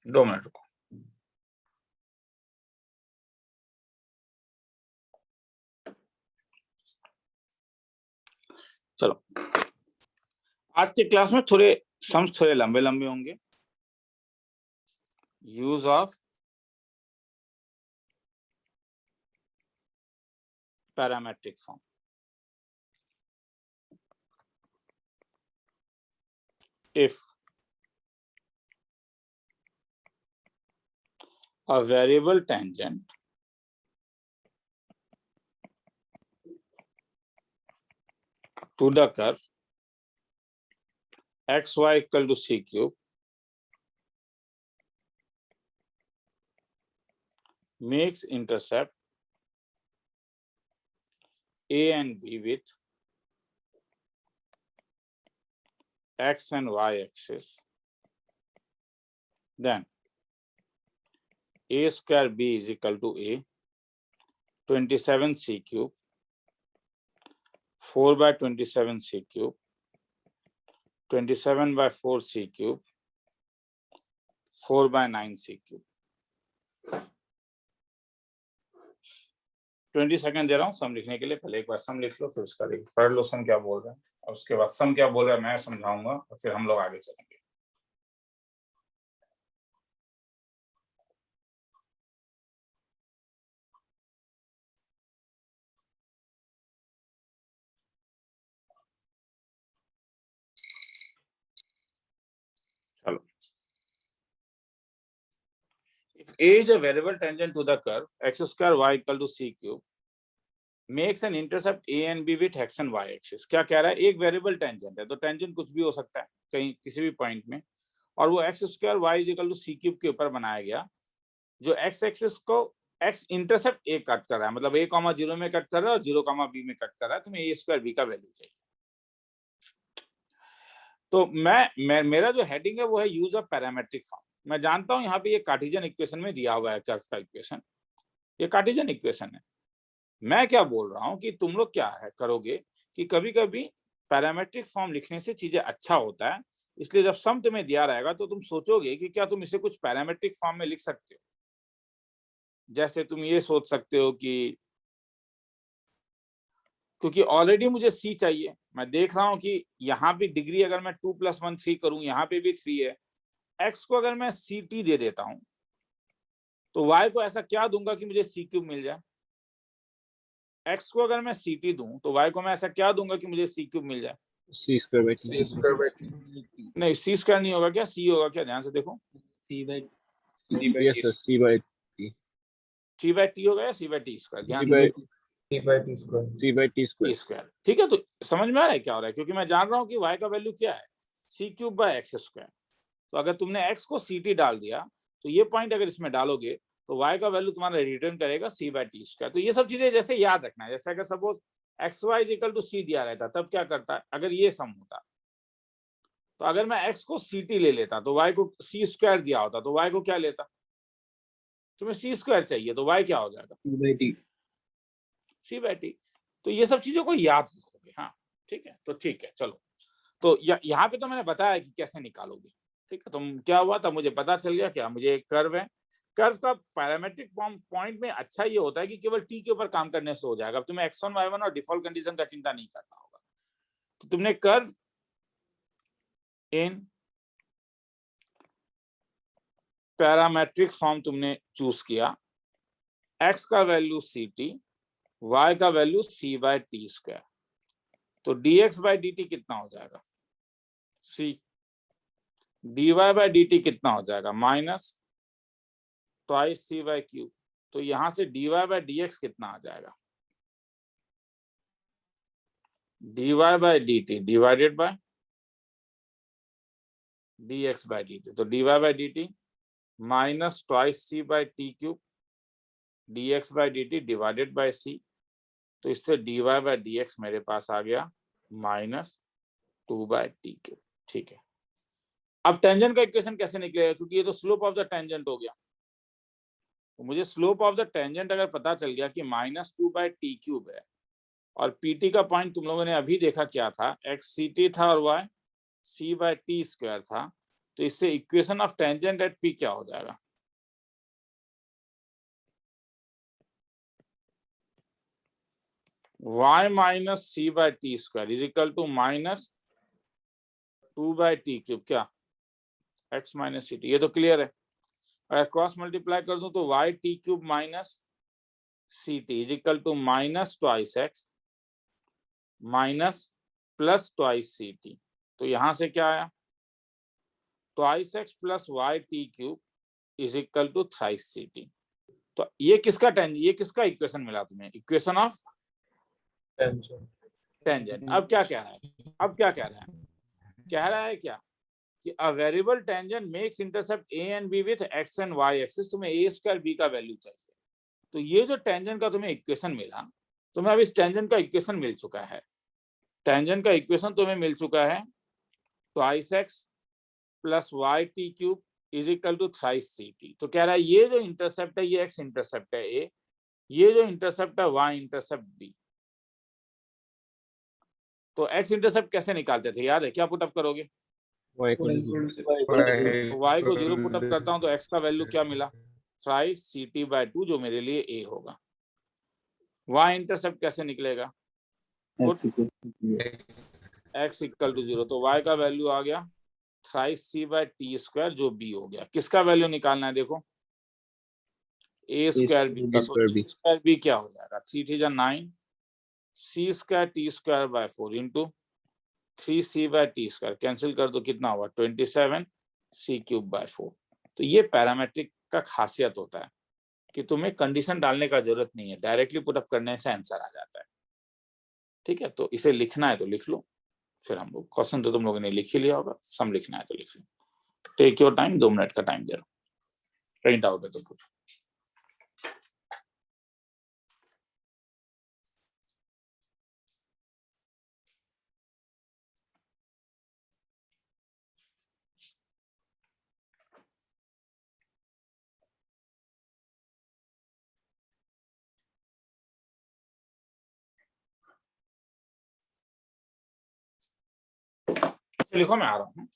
2 minute रुको। चलो, आज के क्लास में थोड़े सम्स थोड़े लंबे लंबे होंगे। Use of parametric form. If a variable tangent to the curve xy equal to c cube makes intercept a and b with x and y axis, then a square b is equal to a 27 c cube 4 by 27 c cube 27 by 4 c cube 4 by 9 c cube। 20 second दे रहा हूँ सम लिखने के लिए। पहले एक बार सम लिख लो, फिर उसका पढ़ लो सम क्या बोल रहा है, और उसके बाद सम क्या बोल रहा है मैं समझाऊंगा, और फिर हम लोग आगे चलेंगे। चलो, if a is a variable tangent to the curve x square y equal to c cube makes an intercept a and b with x and y axis। क्या कह रहा है, एक वेरिएबल टेंजेंट है, तो टेंजेंट कुछ भी हो सकता है कहीं किसी भी पॉइंट में, और वो x square y equal to c cube के ऊपर बनाया गया, जो एक्स एक्सिस को एक्स इंटरसेप्ट ए कट कर रहा है, मतलब a, 0 में कट कर रहा है और 0, b में कट कर रहा है, तो मैं a स्क्वायर b का वैल्यू चाहिए। तो मेरा जो हेडिंग है वो है यूज ऑफ पैरामेट्रिक फॉर्म। मैं जानता हूं यहाँ पे ये कार्टेशियन इक्वेशन में दिया हुआ है, कर्व का इक्वेशन, ये कार्टेशियन इक्वेशन है। मैं क्या बोल रहा हूँ कि तुम लोग क्या है करोगे कि कभी कभी पैरामेट्रिक फॉर्म लिखने से चीजें अच्छा होता है, इसलिए जब सम तुम्हें दिया रहेगा तो तुम सोचोगे कि क्या तुम इसे कुछ पैरामेट्रिक फॉर्म में लिख सकते हो। जैसे तुम ये सोच सकते हो कि क्योंकि ऑलरेडी मुझे सी चाहिए, मैं देख रहा हूं कि यहाँ भी डिग्री अगर मैं 2 + 1 3 करूं, यहाँ पे भी 3 है, एक्स को अगर मैं सी टी दे देता हूं तो वाई को ऐसा क्या दूंगा कि मुझे सी क्यूब मिल जाए। एक्स को अगर मैं सी टी दूं तो वाई को मैं ऐसा क्या दूंगा कि मुझे सी क्यूब मिल जाए। सी स्क्वायर बाई टी। नहीं, सी स्क्वायर नहीं होगा, क्या सी होगा क्या, ध्यान से देखो। C by yes sir, C by T. C by T होगा या सी बाई टी स्क्वायर, ध्यान सी से बाई देखो। T square, c by t t square, ठीक है। तो समझ में आ रहा है क्या हो रहा है, क्योंकि मैं जान रहा हूँ कि वाई का वैल्यू क्या है, सी क्यूब बाय एक्स स्क्वायर। तो अगर तुमने एक्स को सी टी डाल दिया तो ये पॉइंट अगर इसमें डालोगे तो वाई का वैल्यू तुम्हारा रिटर्न करेगा सी बाई टी स्क्वायर। तो ये सब चीजें जैसे याद रखना है। जैसे अगर suppose X Y equal to C दिया रहता तब क्या करता है, अगर ये सम होता तो अगर मैं एक्स को सी टी ले लेता तो वाई को सी स्क्वायर दिया होता, तो वाई को क्या लेता, तुम्हें सी स्क्वायर चाहिए तो वाई क्या हो जाएगा, सी बाई टी। तो ये सब चीजों को याद रखोगे। हाँ ठीक है, तो ठीक है चलो। तो यहाँ पे तो मैंने बताया कि कैसे निकालोगे, ठीक है। तो क्या हुआ था, मुझे पता चल गया क्या, मुझे एक कर्व है, कर्व का पैरामेट्रिक पॉइंट में अच्छा ये होता है कि केवल टी के ऊपर काम करने से हो जाएगा। अब तुम्हें x1 y1 और डिफॉल्ट कंडीशन का चिंता नहीं करना होगा। तो तुमने कर्व इन पैरामेट्रिक फॉर्म तुमने चूज किया, x का वैल्यू सी टी, y का value c by t square, तो dx बाई डी टी कितना हो जाएगा, c, dy by d t कितना हो जाएगा, minus twice c by q. तो यहां से dy बाई डी एक्स कितना आ जाएगा, dy by d t divided by dx by d t. तो dy by d t minus twice c by t cube dx by d t divided by c। तो इससे dy by D x मेरे पास आ गया minus 2 by t cube. ठीक है, अब tangent का equation कैसे निकलेगा, क्योंकि ये तो स्लोप ऑफ द टेंजेंट हो गया। तो मुझे स्लोप ऑफ द टेंजेंट अगर पता चल गया कि माइनस 2 बाई टी क्यूब है, और पीटी का पॉइंट तुम लोगों ने अभी देखा क्या था, एक्स सी टी था और y c by t square था, तो इससे equation of tangent at p क्या हो जाएगा? y minus c by t square is equal to minus 2/t³ क्या x माइनस सी टी। ये तो क्लियर है। अगर क्रॉस मल्टीप्लाई कर दूं तो y t³ minus c t is equal to minus twice x minus plus twice c t. तो यहां से क्या आया? Twice x plus y t³ is equal to thrice c t. तो ये किसका इक्वेशन मिला तुम्हें? Equation of tangent. अब क्या कह रहा है? कह रहा है क्या कि a variable tangent makes intercept a and b with x and y axis. तुम्हें ए स्क्वायर बी का वैल्यू चाहिए। तो ये जो टेंजेंट का तुम्हें इक्वेशन मिला, तुम्हें अब इस टेंजेंट का इक्वेशन मिल चुका है। टेंजेंट का इक्वेशन तुम्हें मिल चुका है twice x plus y t³ is equal to thrice c t. तो कह रहा है ये जो इंटरसेप्ट है ये एक्स इंटरसेप्ट है ए, ये जो इंटरसेप्ट है वाई इंटरसेप्ट बी। तो एक्स इंटरसेप्ट कैसे निकालते थे? याद है? क्या पुटअप करोगे? y equal to 0. तो y को 0 पुटअप करता हूं तो x का वैल्यू क्या मिला? थ्राइस सी टी बाय 2 जो मेरे लिए a होगा। y इंटरसेप्ट कैसे निकलेगा? x equal to 0। तो y का वैल्यू आ गया thrice c by t square जो b हो गया। किसका वैल्यू निकालना है? देखो a स्क्वायर b का। तो a स्क्वायर b क्या हो जाएगा? 3 3 जा 9 c square t square by 4 into 3c by t square. Cancel कर दो, कितना हुआ? 27 c³ बाय 4। तो ये पैरामेट्रिक का खासियत होता है कि तुम्हें कंडीशन डालने का जरूरत नहीं है, डायरेक्टली पुटअप करने से आंसर आ जाता है। ठीक है, तो इसे लिखना है तो लिख लो। फिर हम लोग क्वेश्चन तो तुम लोगों ने लिख ही लिया होगा, सम लिखना है तो लिख लो। टेक योर टाइम, 2 मिनट का टाइम दे रहा हूं। कहीं डाउट है तो पूछो। लिखो, मैं आ रहा हूँ।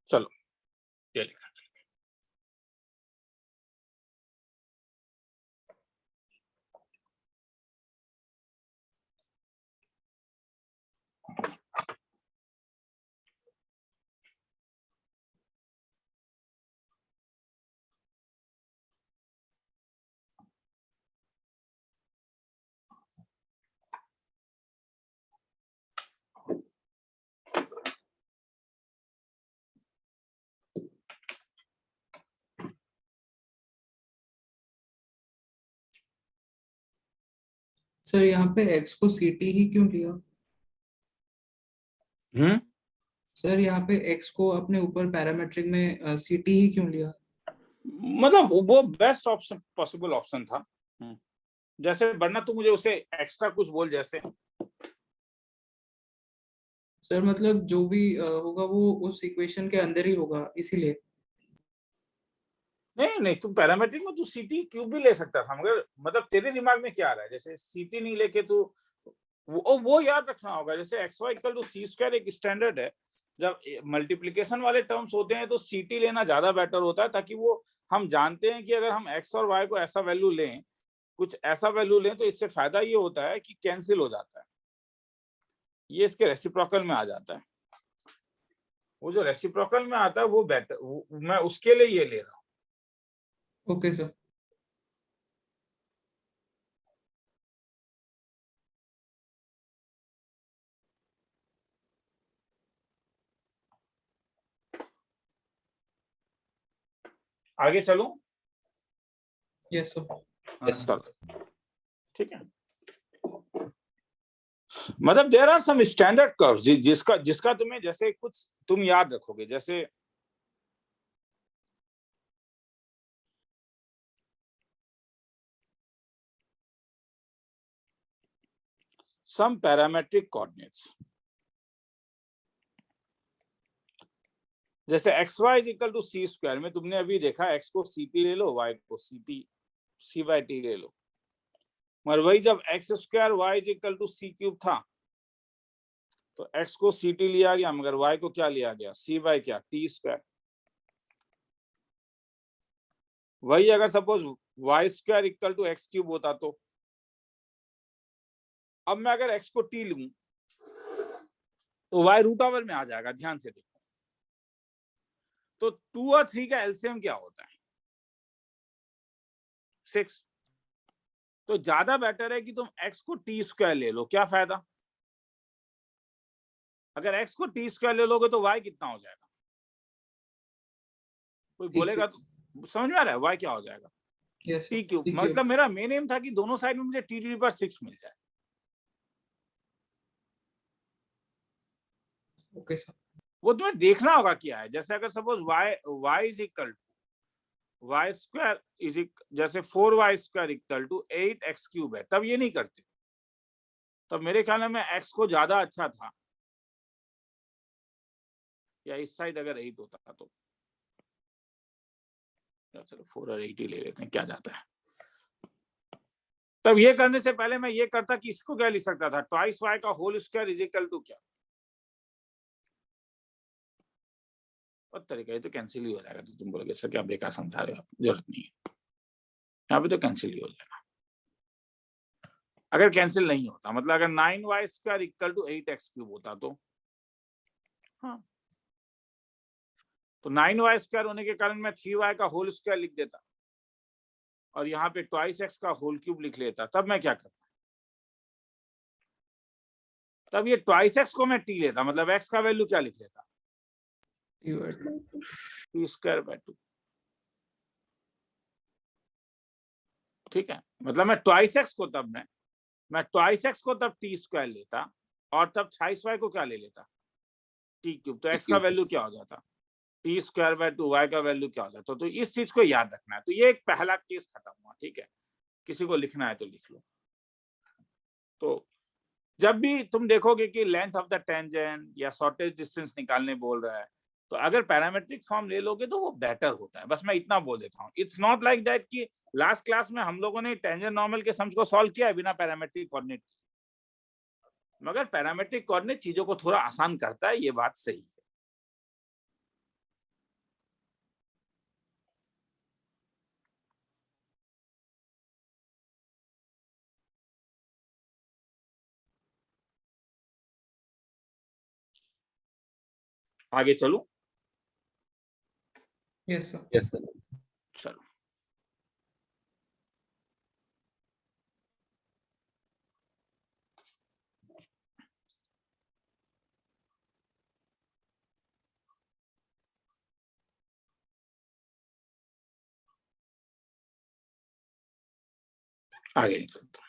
चलो ये लिखा। सर यहाँ पे x को ct ही क्यों लिया? सर यहाँ पे x को अपने ऊपर पैरामेट्रिक में ct ही क्यों लिया? मतलब वो बेस्ट ऑप्शन पॉसिबल ऑप्शन था। जैसे वरना तू मुझे उसे एक्स्ट्रा कुछ बोल जैसे। सर मतलब जो भी होगा वो उस इक्वेशन के अंदर ही होगा, इसीलिए। नहीं नहीं, तुम पैरामेट्रिक में तू सीटी क्यूब भी ले सकता था, मगर मतलब तेरे दिमाग में क्या आ रहा है, जैसे सीटी नहीं लेके तू वो याद रखना होगा, जैसे x Y equal to c square एक स्टैंडर्ड है। जब मल्टीप्लीकेशन वाले टर्म्स होते हैं तो सीटी लेना ज्यादा बेटर होता है, ताकि वो हम जानते हैं कि अगर हम एक्स और वाई को ऐसा वैल्यू लें, कुछ ऐसा वैल्यू लें, तो इससे फायदा ये होता है कि कैंसिल हो जाता है, ये इसके रेसिप्रोकल में आ जाता है। वो जो रेसिप्रोकल में आता है वो बेटर, मैं उसके लिए ये ले रहा हूँ। Okay sir. आगे चलो। Yes sir. चलो ठीक है। मतलब there are some standard curves जिसका तुम्हें जैसे कुछ तुम याद रखोगे, जैसे सम पैरामेट्रिक कोऑर्डिनेट्स, जैसे x y is equal to c square में तुमने अभी देखा एक्स को सी पी ले लो, वाई को सी बाई टी ले लो, मगर वही जब x square y is equal to c cube था तो एक्स को सी टी लिया गया, मगर वाई को क्या लिया गया, सी बाई क्या टी स्क्वायर। वही अगर suppose y square equal to x cube होता तो अब मैं अगर एक्स को टी लूं तो वाई रूट ओवर में आ जाएगा, ध्यान से देखो। तो 2 और 3 का एलसीएम क्या होता है, 6। तो ज्यादा बेटर है कि तुम x को टी स्क्वायर ले लो, क्या फायदा, अगर x को टी स्क्वायर ले लोगे तो y कितना हो जाएगा, कोई बोलेगा तो समझ में आ रहा है y क्या हो जाएगा, यस टी क्यूब। मतलब मेरा मेन एम था कि दोनों साइड में मुझे टी टू द पावर 6 मिल जाए। Okay sir. वो तुम्हें देखना होगा क्या है, जैसे अगर suppose y is equal to y square is जैसे 4y square equal to 8x cube है, तब ये नहीं करते, तब मेरे ख्याल में x को ज्यादा अच्छा था, या इस साइड अगर 8 होता तो चलो 4 और 8 ही ले लेते हैं, क्या जाता है। तब ये करने से पहले मैं ये करता कि इसको क्या लिख सकता था, ट्वाइस वाई का whole square is equal to क्या, और तरीका ये तो कैंसिल ही हो जाएगा। तो तुम बोलोगे सर क्या बेकार समझा रहे हो आप, जरूरत नहीं है, यहाँ पे तो कैंसिल ही हो जाएगा। अगर कैंसिल नहीं होता, मतलब अगर 9y square equal to 8x cube होता तो हाँ, तो 9y स्क्वायर होने के कारण मैं 3y का होल स्क्वायर लिख देता और यहाँ पे ट्वाइस x का होल क्यूब लिख लेता, तब मैं क्या करता, तब ये ट्वाइस x को मैं t लेता, मतलब x का वैल्यू क्या लिख लेता, t स्क्वायर बाय 2। ठीक है, मतलब मैं ट्वाइस x को तब मैं ट्वाइस x को तब t स्क्वायर लेता और तब 28y को क्या ले लेता, t क्यूब। तो x का वैल्यू क्या हो जाता, टी स्क्वायर बाय 2, y का वैल्यू क्या हो जाता। तो इस चीज को याद रखना है। तो ये एक पहला केस खत्म हुआ, ठीक है, किसी को लिखना है तो लिख लो। तो जब भी तुम देखोगे कि लेंथ ऑफ द टेंजेंट या शॉर्टेज डिस्टेंस निकालने बोल रहा है, तो अगर पैरामेट्रिक फॉर्म ले लोगे तो वो बेटर होता है। बस मैं इतना बोल देता हूँ, इट्स नॉट लाइक दैट कि लास्ट क्लास में हम लोगों ने टेंजेंट नॉर्मल के सम्स को सॉल्व किया है बिना पैरामेट्रिक कोऑर्डिनेट, मगर पैरामेट्रिक कोऑर्डिनेट चीजों को थोड़ा आसान करता है, ये बात सही है। आगे चलो। Yes sir. Yes, sir. चलो आगे निकलते हैं।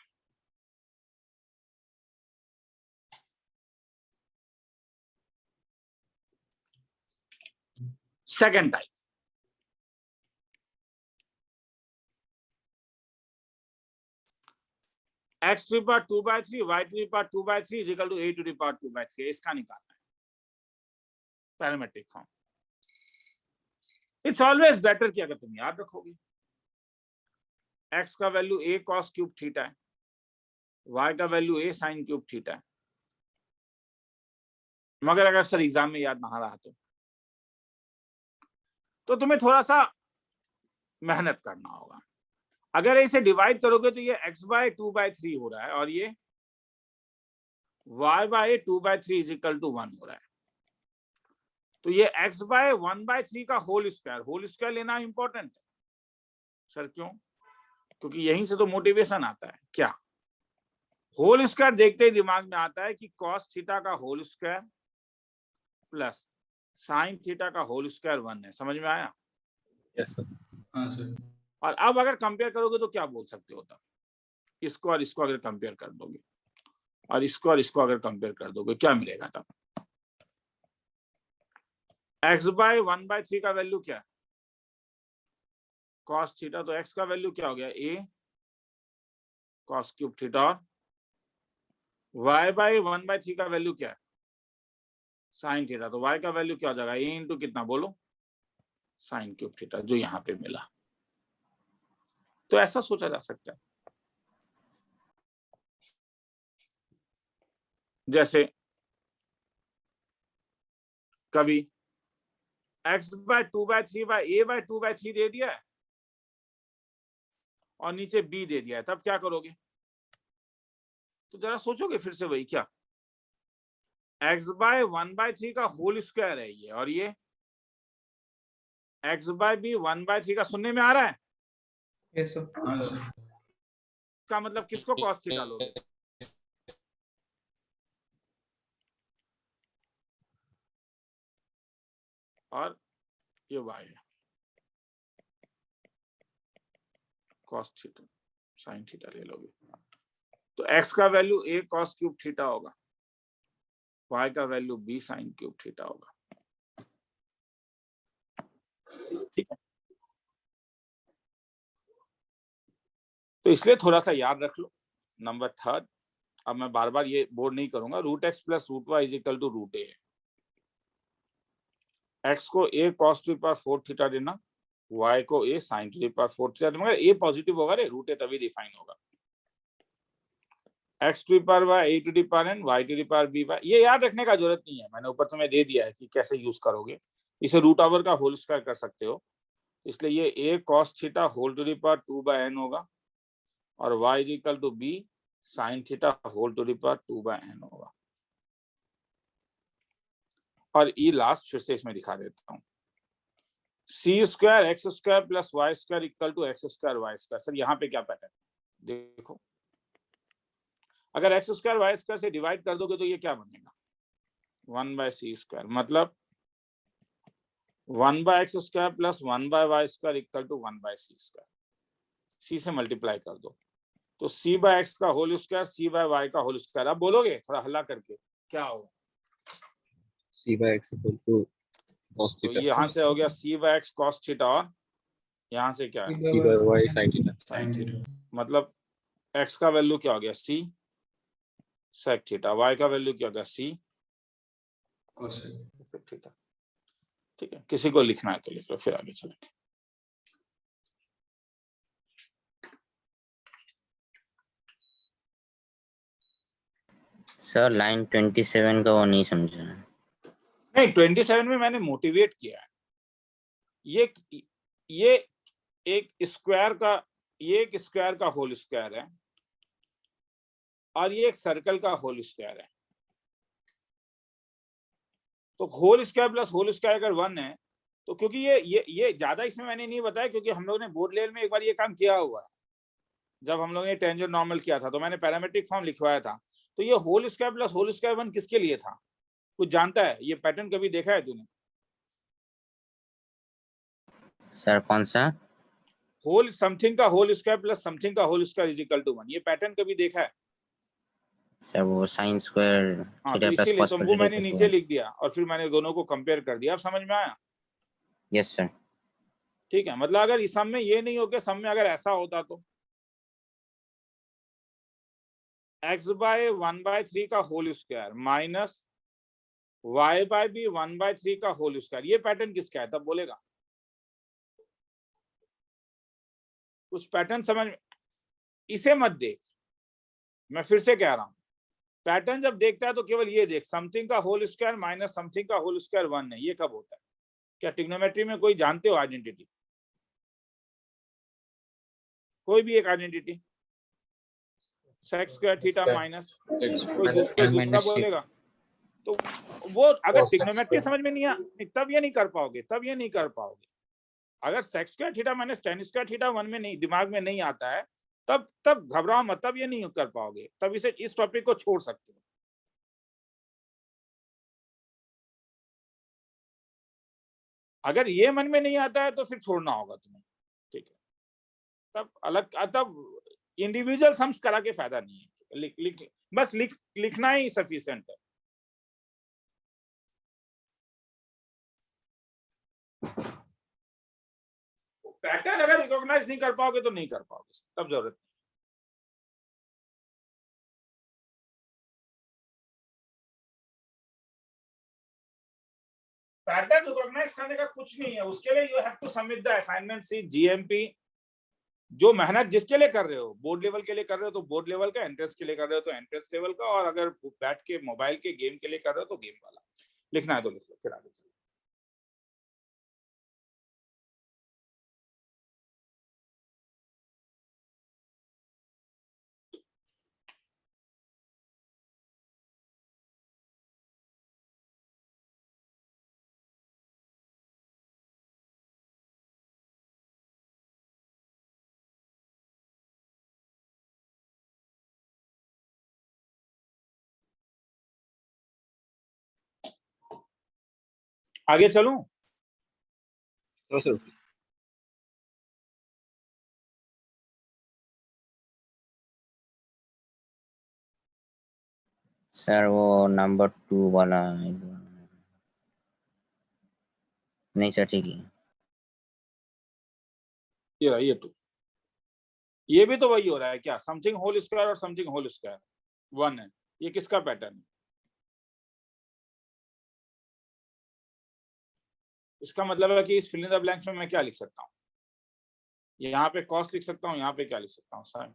Second type, x to the power 2/3 y to the power 2/3 is equal to a to the power 2/3, इसका निकालना है parametric form. It's always better कि अगर तुम याद रखोगे x का value a cos cube theta है, y का value a sin cube theta है, मगर अगर सर एग्जाम में याद ना रहा तो तुम्हें थोड़ा सा मेहनत करना होगा। अगर इसे डिवाइड करोगे तो ये x बाय 2/3 हो रहा है और ये y by 2/3 is equal to 1 हो रहा है। तो ये x बाय 1/3 का होल स्क्वायर लेना इंपॉर्टेंट है। सर क्यों? क्योंकि यहीं से तो मोटिवेशन आता है। क्या होल स्क्वायर देखते ही दिमाग में आता है कि कॉस थीटा का whole square plus sine theta का होल स्क्वायर 1 है। समझ में आया? Yes sir. हाँ सर। और अब अगर कंपेयर करोगे तो क्या बोल सकते हो तब? इसको और इसको अगर कंपेयर कर दोगे और इसको अगर कंपेयर कर दोगे क्या मिलेगा तब? x बाय 1/3 का वैल्यू क्या है? Cos theta. तो x का वैल्यू क्या हो गया? a cos cube theta. और y बाय 1/3 का वैल्यू क्या है? Sine theta. तो y का वैल्यू क्या हो जाएगा? a इंटू कितना बोलो? साइन क्यूब थीटा, जो यहाँ पे मिला। तो ऐसा सोचा जा सकता है। जैसे कभी x by 2/3 by a by 2/3 दे दिया है और नीचे b दे दिया है, तब क्या करोगे? तो जरा सोचोगे फिर से वही। क्या x बाय 1/3 का होल स्क्वायर है ये, और ये x बाय b 1/3 का। सुनने में आ रहा है? Yes sir. हाँ सर। का मतलब किसको कॉस थीटा लोगे? और ये y है, कॉस थीटा साइन थीटा ले लोगे। तो x का value a cos cube theta होगा, y का value b sine cube theta होगा। ठीक है, तो इसलिए थोड़ा सा याद रख लो। नंबर थर्ड, अब मैं बार बार ये बोर्ड नहीं करूंगा। Root x plus root y is equal to root a. X को a cos to power 4 theta देना, y को a sin to power 4 theta देना। मगर a पॉजिटिव होगा रे, रूट ए तभी डिफाइन होगा। x to power y a to power n y to power b y। ये याद रखने का जरूरत नहीं है, मैंने ऊपर तुम्हें दे दिया है कि कैसे यूज करोगे। इसे रूट ओवर का होल स्क्वायर कर सकते हो, इसलिए ये a cos theta whole to power 2/n होगा और y is equal to b sin theta whole to power 2/n होगा। और ई लास्ट फिर से इसमें दिखा देता हूँ। C square X square plus Y square equal to X square Y square. Sir यहाँ पे क्या पैटर्न देखो, अगर एक्स स्क्वायर वाई स्क्वायर से डिवाइड कर दोगे तो ये क्या बनेगा? 1/c square. मतलब 1/x square plus 1/y square equal to 1/c square. C से मल्टीप्लाई कर दो तो c/x का होल स्क्वायर c/y का होल स्क्वायर। अब बोलोगे थोड़ा हल्ला करके क्या होगा? c/x इक्वल टू cos तो थीटा। ये यहाँ से हो गया c/x cos थीटा और यहाँ से क्या है? c/y sin theta. Sine theta. मतलब x का वैल्यू क्या हो गया? c sec थीटा, y का वैल्यू क्या हो गया? c cos theta. ठीक है, किसी को लिखना है तो लिख लो, फिर आगे चलेंगे। सर लाइन 27 का वो नहीं समझा। नहीं, 27 में मैंने मोटिवेट किया है। ये एक स्क्वायर का होल स्क्वायर है और ये एक सर्कल का होल स्क्वायर है। तो whole square plus whole square अगर 1 है तो, क्योंकि ये ज्यादा इसमें मैंने नहीं बताया क्योंकि हम लोग ने बोर्ड लेवल में एक बार ये काम किया हुआ है। जब हम लोग ने टेंजेंट नॉर्मल किया था तो मैंने पैरामेट्रिक फॉर्म लिखवाया था। तो ये whole square plus whole square 1 किसके लिए था? कुछ जानता है? ये पैटर्न कभी देखा है तूने? सर कौन सा? होल समथिंग का होल स्क्वायर प्लस समथिंग का whole square is equal to 1। ये पैटर्न कभी देखा है? सर वो साइन स्क्वायर हाँ, थीटा तो प्लस इसीलिए cos तुमको थीटा मैंने इक्वल टू नीचे 1। लिख दिया और फिर मैंने दोनों को कंपेयर कर दिया। अब समझ में आया? Yes sir. ठीक है, मतलब अगर इस सम में ये नहीं हो के सम में अगर ऐसा होता तो x/1/3 का होल स्क्वायर माइनस y/b 1/3 का होल स्क्वायर, ये पैटर्न किसका है तब बोलेगा। कुछ पैटर्न समझ में, इसे मत देख, मैं फिर से कह रहा हूं, पैटर्न जब देखता है तो केवल ये देख, समथिंग का होल स्क्वायर माइनस समथिंग का होल स्क्वायर 1 है, ये कब होता है? क्या ट्रिग्नोमेट्री में कोई जानते हो आइडेंटिटी? कोई भी एक identity, sex square theta minus कोई दूसरा बोलेगा तो वो अगर ट्रिग्नोमेट्री समझ में नहीं आ तब ये नहीं कर पाओगे, तब ये नहीं कर पाओगे। अगर sex square theta minus ten square theta 1 में नहीं, दिमाग में नहीं आता है, तब घबराओ मत, तब ये नहीं कर पाओगे, तब इसे इस टॉपिक को छोड़ सकते हो। अगर ये मन में नहीं आता है तो फिर छोड़ना होगा तुम्हें, ठीक है। तब अलग, तब इंडिविजुअल सम्स करा के फायदा नहीं है, बस लिखना ही सफिशिएंट है। पैटर्न अगर रिकॉग्नाइज नहीं कर पाओगे तो नहीं कर पाओगे, तब जरूरत नहीं। पैटर्न रिकॉग्नाइज करने का कुछ नहीं है, उसके लिए you have to submit the assignment sheet, GMP. जो मेहनत जिसके लिए कर रहे हो, बोर्ड लेवल के लिए कर रहे हो तो बोर्ड लेवल का, एंट्रेंस के लिए कर रहे हो तो एंट्रेंस लेवल का, और अगर बैठ के मोबाइल के गेम के लिए कर रहे हो तो गेम वाला। लिखना है तो लिख लो, फिर आगे चलो। आगे चलूं? सर सर वो नंबर 2 वाला नहीं सर, ठीक है। ये टू, ये भी तो वही हो रहा है क्या, समथिंग होल स्क्वायर और समथिंग होल स्क्वायर 1 है, ये किसका पैटर्न है? इसका मतलब है कि इस फिल इन द ब्लैंक्स में मैं क्या लिख सकता हूँ, यहाँ पे कॉस लिख सकता हूँ, यहाँ पे क्या लिख सकता हूँ, sine.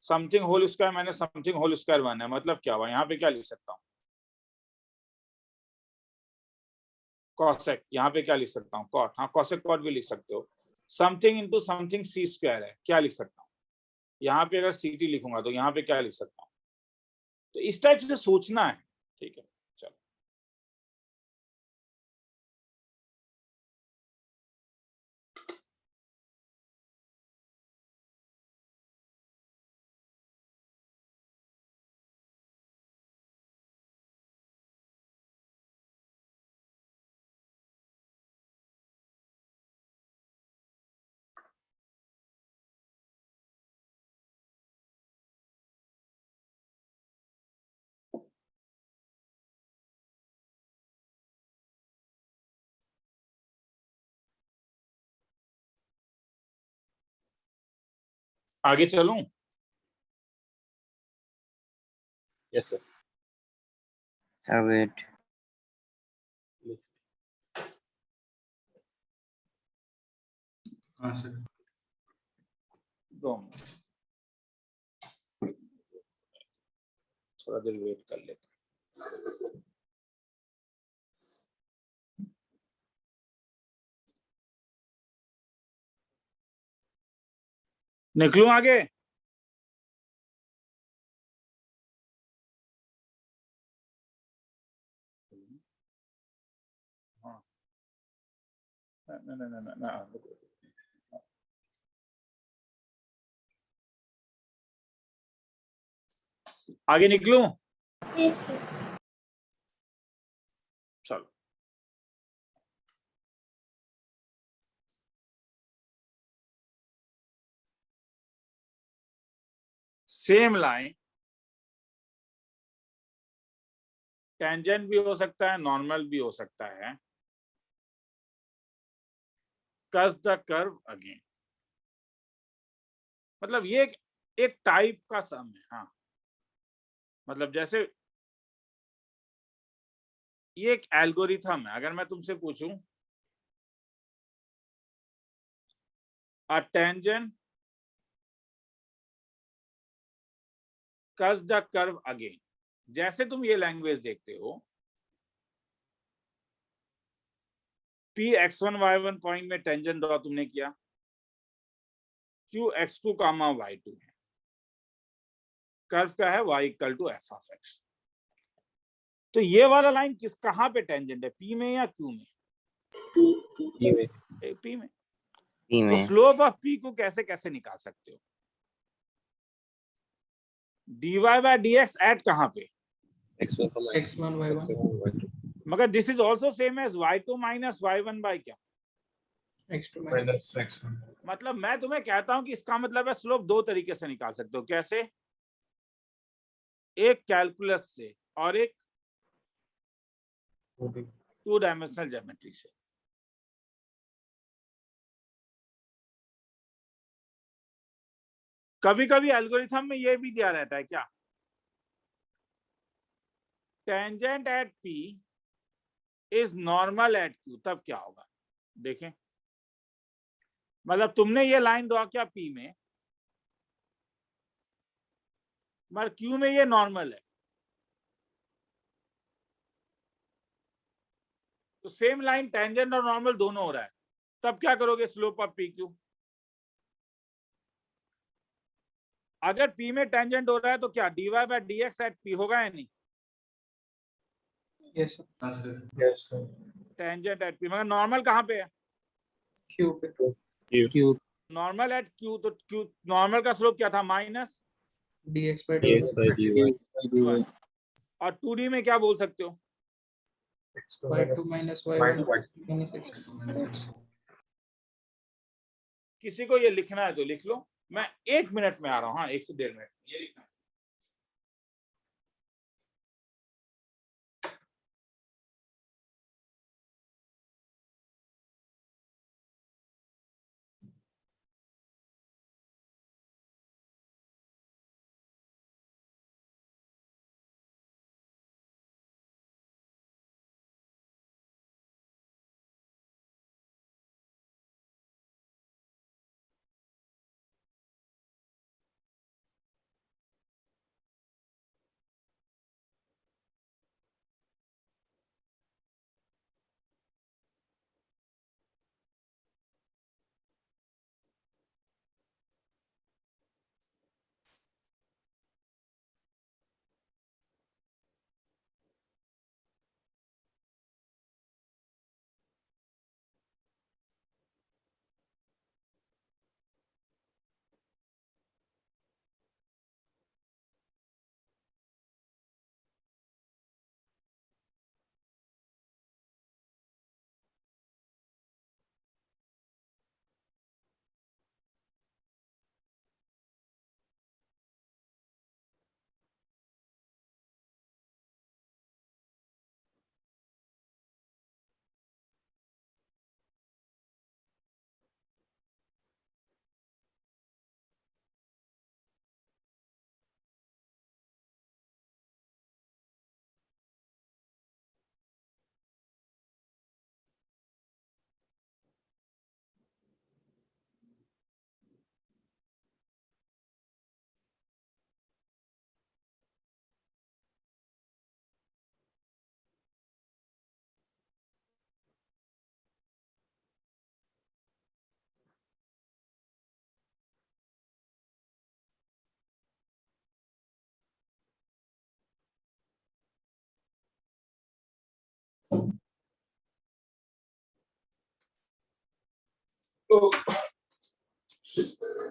Something whole square minus something whole square 1 है, मतलब क्या हुआ, यहाँ पे क्या लिख सकता हूँ, कॉसेक। यहाँ पे क्या लिख सकता हूँ, कॉट। हाँ, कॉसेक कॉट भी लिख सकते हो। समथिंग इंटू समथिंग सी स्क्वायर है, क्या लिख सकता हूँ, यहाँ पे अगर सी टी लिखूंगा तो यहाँ पे क्या लिख सकता हूँ। तो इस टाइप से सोचना है, ठीक है। चलो आगे चलूं? Yes sir. सर वेट, हाँ सर। 2 मिनट, थोड़ा देर वेट कर लेते हैं। निकलूं आगे? हाँ, नहीं, आगे निकलूं? चलो सेम लाइन, टेंजेंट भी हो सकता है, नॉर्मल भी हो सकता है, कस द कर्व अगेन। मतलब ये एक टाइप का सम है। हाँ, मतलब जैसे ये एक एल्गोरिथम है। अगर मैं तुमसे पूछूं a tangent cuts the curve again, जैसे तुम ये लैंग्वेज देखते हो, पी x1 y1 पॉइंट में टेंजेंट ड्रॉ तुमने किया, क्यू x2 कामा y2 है, कर्व का है y equal to F of x. तो ये वाला लाइन किस कहां पे टेंजेंट है, पी में या क्यू में? ये में पी में। सी तो में स्लोप ऑफ पी को कैसे कैसे निकाल सकते हो? dy बाय dx एट कहां पे? x1 x1 y1 y2 मगर this is also same as y2 minus y1 by क्या? x2 minus x1। मतलब मैं तुम्हें कहता हूं कि इसका मतलब है स्लोप दो तरीके से निकाल सकते हो। कैसे? एक कैलकुलस से और एक 2 डायमेंशनल ज्योमेट्री से। कभी कभी एल्गोरिथम में ये भी दिया रहता है क्या, tangent at P is normal at Q, तब क्या होगा देखें। मतलब तुमने ये लाइन ड्रॉ किया पी में, मगर क्यू में ये नॉर्मल है, तो सेम लाइन टेंजेंट और नॉर्मल दोनों हो रहा है, तब क्या करोगे स्लोप ऑफ पी क्यू? अगर पी में टेंजेंट हो रहा है तो क्या dy by dx at p होगा या नहीं? yes sir yes sir tangent at p, मगर नॉर्मल कहां पे है? q पे q नॉर्मल एट क्यू, तो क्यू नॉर्मल का स्लोप क्या था, minus dx by dx by dy और 2D में क्या बोल सकते हो? y2 minus y1 minus x2 किसी को ये लिखना है तो लिख लो, मैं 1 मिनट में आ रहा हूँ। हाँ, 1 से 1.5 मिनट ये लिखना है।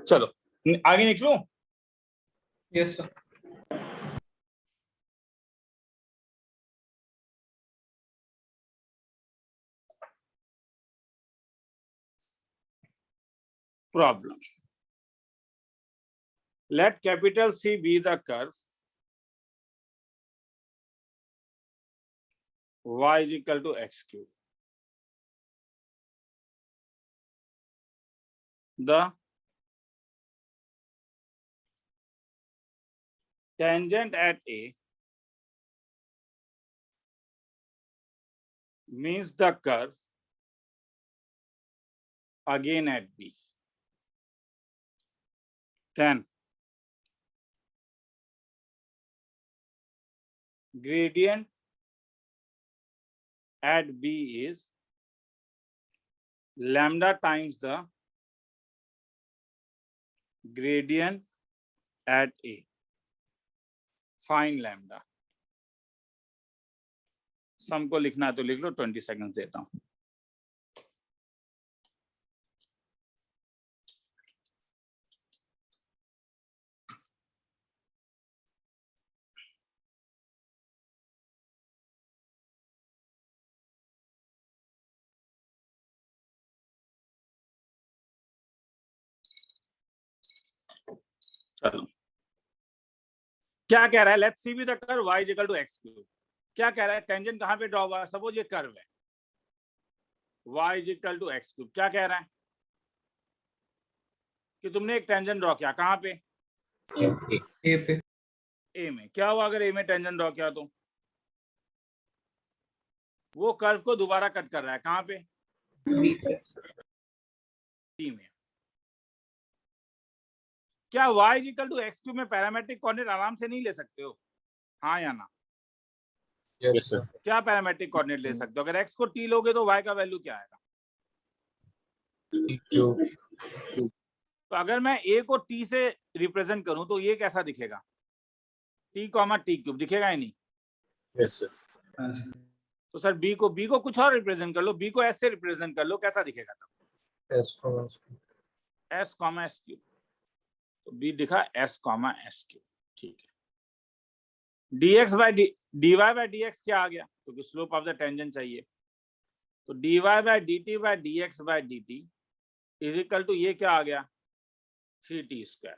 चलो आगे निकलूं। yes sir Problem. Let capital C be the curve y is equal to x cube. the tangent at A means the curve again at B. Then gradient at B is lambda times the gradient at A. Find lambda. सम को लिखना है तो लिख लो, 20 seconds देता हूं। चलो, क्या कह रहा है? Let's see b the curve y is equal to x cube. क्या कह रहा है? टेंजेंट कहां पे ड्रॉ हुआ है? सपोज ये कर्व है, y is equal to x cube. क्या कह रहा है? कि तुमने एक टेंजेंट ड्रॉ किया, कहां पे? ए पे। ए में। क्या हुआ अगर ए में टेंजेंट ड्रॉ किया तो? वो कर्व को दोबारा कट कर रहा है, कहां पे? बी पे। बी में। क्या y is equal to x cube में पैरामेट्रिक कोऑर्डिनेट आराम से नहीं ले सकते हो? हाँ या ना? Yes, sir. क्या पैरामेट्रिक कोऑर्डिनेट ले सकते हो? अगर x को t लोगे तो y का वैल्यू क्या आएगा? तो अगर मैं a को t से रिप्रेजेंट करूं तो ये कैसा दिखेगा? t, t क्यूब दिखेगा या नहीं? Yes, sir. तो सर b को कुछ और रिप्रेजेंट कर लो, b को s से रिप्रेजेंट कर लो, कैसा दिखेगा तब? s, s cube. तो b दिखा s, s क्यूब। ठीक है। dx by dy by dx क्या आ गया? क्योंकि स्लोप ऑफ द टेंजेंट चाहिए। तो dy by dt by dx by dt is equal to ये क्या आ गया? 3t square.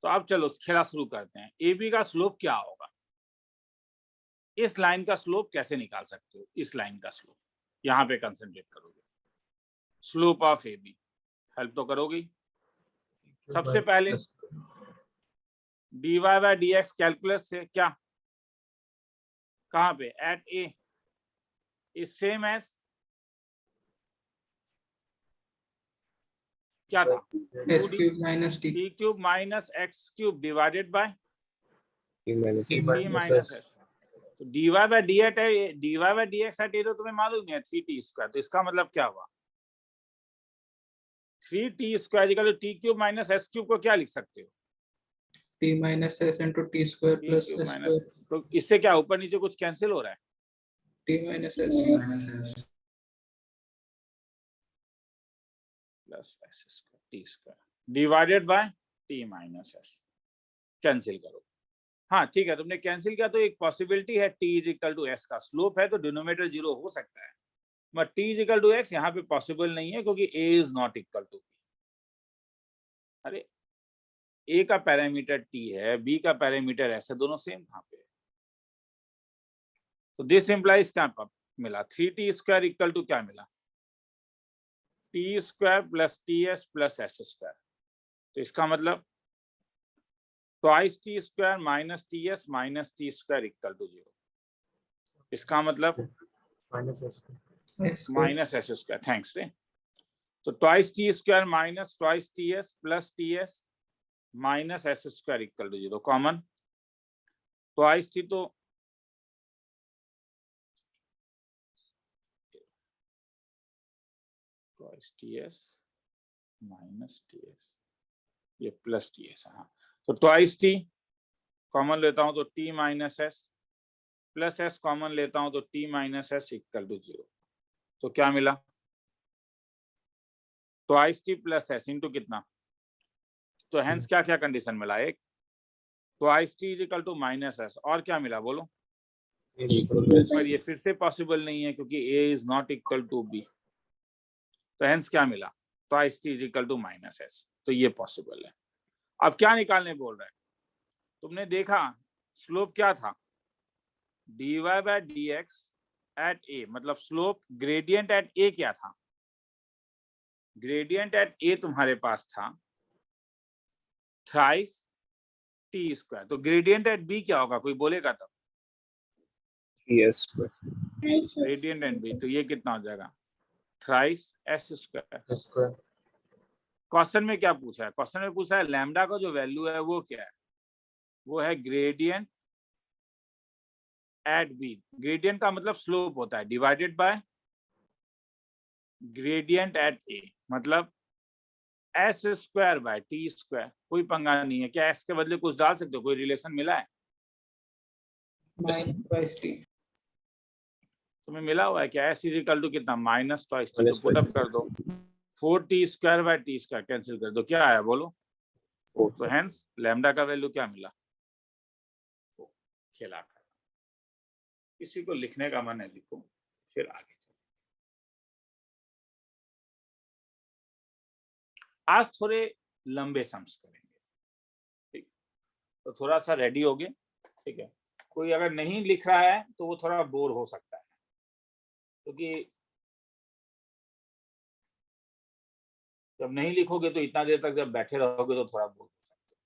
तो अब चलो खेला शुरू करते हैं। AB का स्लोप क्या होगा? इस लाइन का स्लोप कैसे निकाल सकते हो? इस लाइन का स्लोप यहाँ पे कंसंट्रेट करोगे। स्लोप ऑफ AB हेल्प तो करोगी। सबसे पहले dy बाय dx कैलकुलस से क्या, कहां पे? At A is same as क्या था? S cube minus T. t cube minus x cube divided by T minus t S. Minus s। तो dy by dx at A तो तुम्हें मालूम है 3t स्क्वायर। तो इसका मतलब क्या हुआ? 3t square equal to t cube minus s cube को क्या लिख सकते हो? T minus S into T square t plus cube S minus. Square. तो इससे क्या ऊपर नीचे कुछ कैंसिल हो रहा है? T minus S plus s square t square divided by t minus s। Cancel करो। हाँ ठीक है, तुमने कैंसिल किया तो एक पॉसिबिलिटी है t is equal to s का स्लोप है तो डिनोमिनेटर 0 हो सकता है, but t is equal to x यहाँ पे पॉसिबल नहीं है क्योंकि a is not equal to b। अरे a का पैरामीटर t है, b का पैरामीटर s है, दोनों सेम कहाँ पे? तो दिस इंप्लाइज क्या मिला? 3t स्क्वायर इक्वल टू क्या मिला? t square plus ts plus s square. तो इसका मतलब twice t square minus ts minus t square equal to 0। इसका मतलब माइनस s स्क्वायर। थैंक्स रे। तो twice t square minus twice ts plus ts minus s square equal to 0। Common twice t तो twice ts minus ts ये plus ts। हाँ, तो twice t common लेता हूं तो t minus s plus s common लेता हूं तो t minus s equal to 0। तो क्या मिला? Twice t plus s into कितना? तो हेंस क्या क्या कंडीशन मिला? एक twice t is equal to minus s और क्या मिला बोलो? पर ये फिर से पॉसिबल नहीं है क्योंकि a is not equal to b। तो हेंस क्या मिला? Twice t is equal to minus s। तो ये पॉसिबल है। अब क्या निकालने बोल रहा है? तुमने देखा स्लोप क्या था? dy by dx at a, मतलब स्लोप ग्रेडियंट एट a क्या था? ग्रेडियंट एट ए तुम्हारे पास था थ्राइस टी स्क्वायर, तो ग्रेडियंट एट बी क्या होगा, कोई बोलेगा तब? 3s square. Gradient at B, तो ये कितना हो जाएगा, thrice S square. Square. Question में क्या पूछा है, क्वेश्चन में पूछा है लैम्डा का जो वैल्यू है वो क्या है, वो है ग्रेडियंट एट बी। ग्रेडियंट का मतलब स्लोप होता है, डिवाइडेड बाय ग्रेडियंट एट ए, मतलब S square by t square. कोई पंगा नहीं है, क्या एस के बदले कुछ डाल सकते हो, कोई रिलेशन मिला है माइनस ट्वाइस टी। तुम्हें मिला हुआ है क्या, एस इज इक्वल टू कितना, माइनस ट्वाइस टी, तो Minus पुट twice अप कर दो, 4t square by t square cancel कर दो, क्या आया बोलो। 4. तो हेंस लैम्डा का वैल्यू क्या मिला, खेला कर। किसी को लिखने का मन है लिखो, फिर आगे चलो। आज थोड़े लंबे सम्स करेंगे, ठीक, तो थोड़ा सा रेडी हो गए, ठीक है। कोई अगर नहीं लिख रहा है तो वो थोड़ा बोर हो सकता है, क्योंकि जब नहीं लिखोगे तो इतना देर तक जब बैठे रहोगे तो थोड़ा बोर हो सकता है।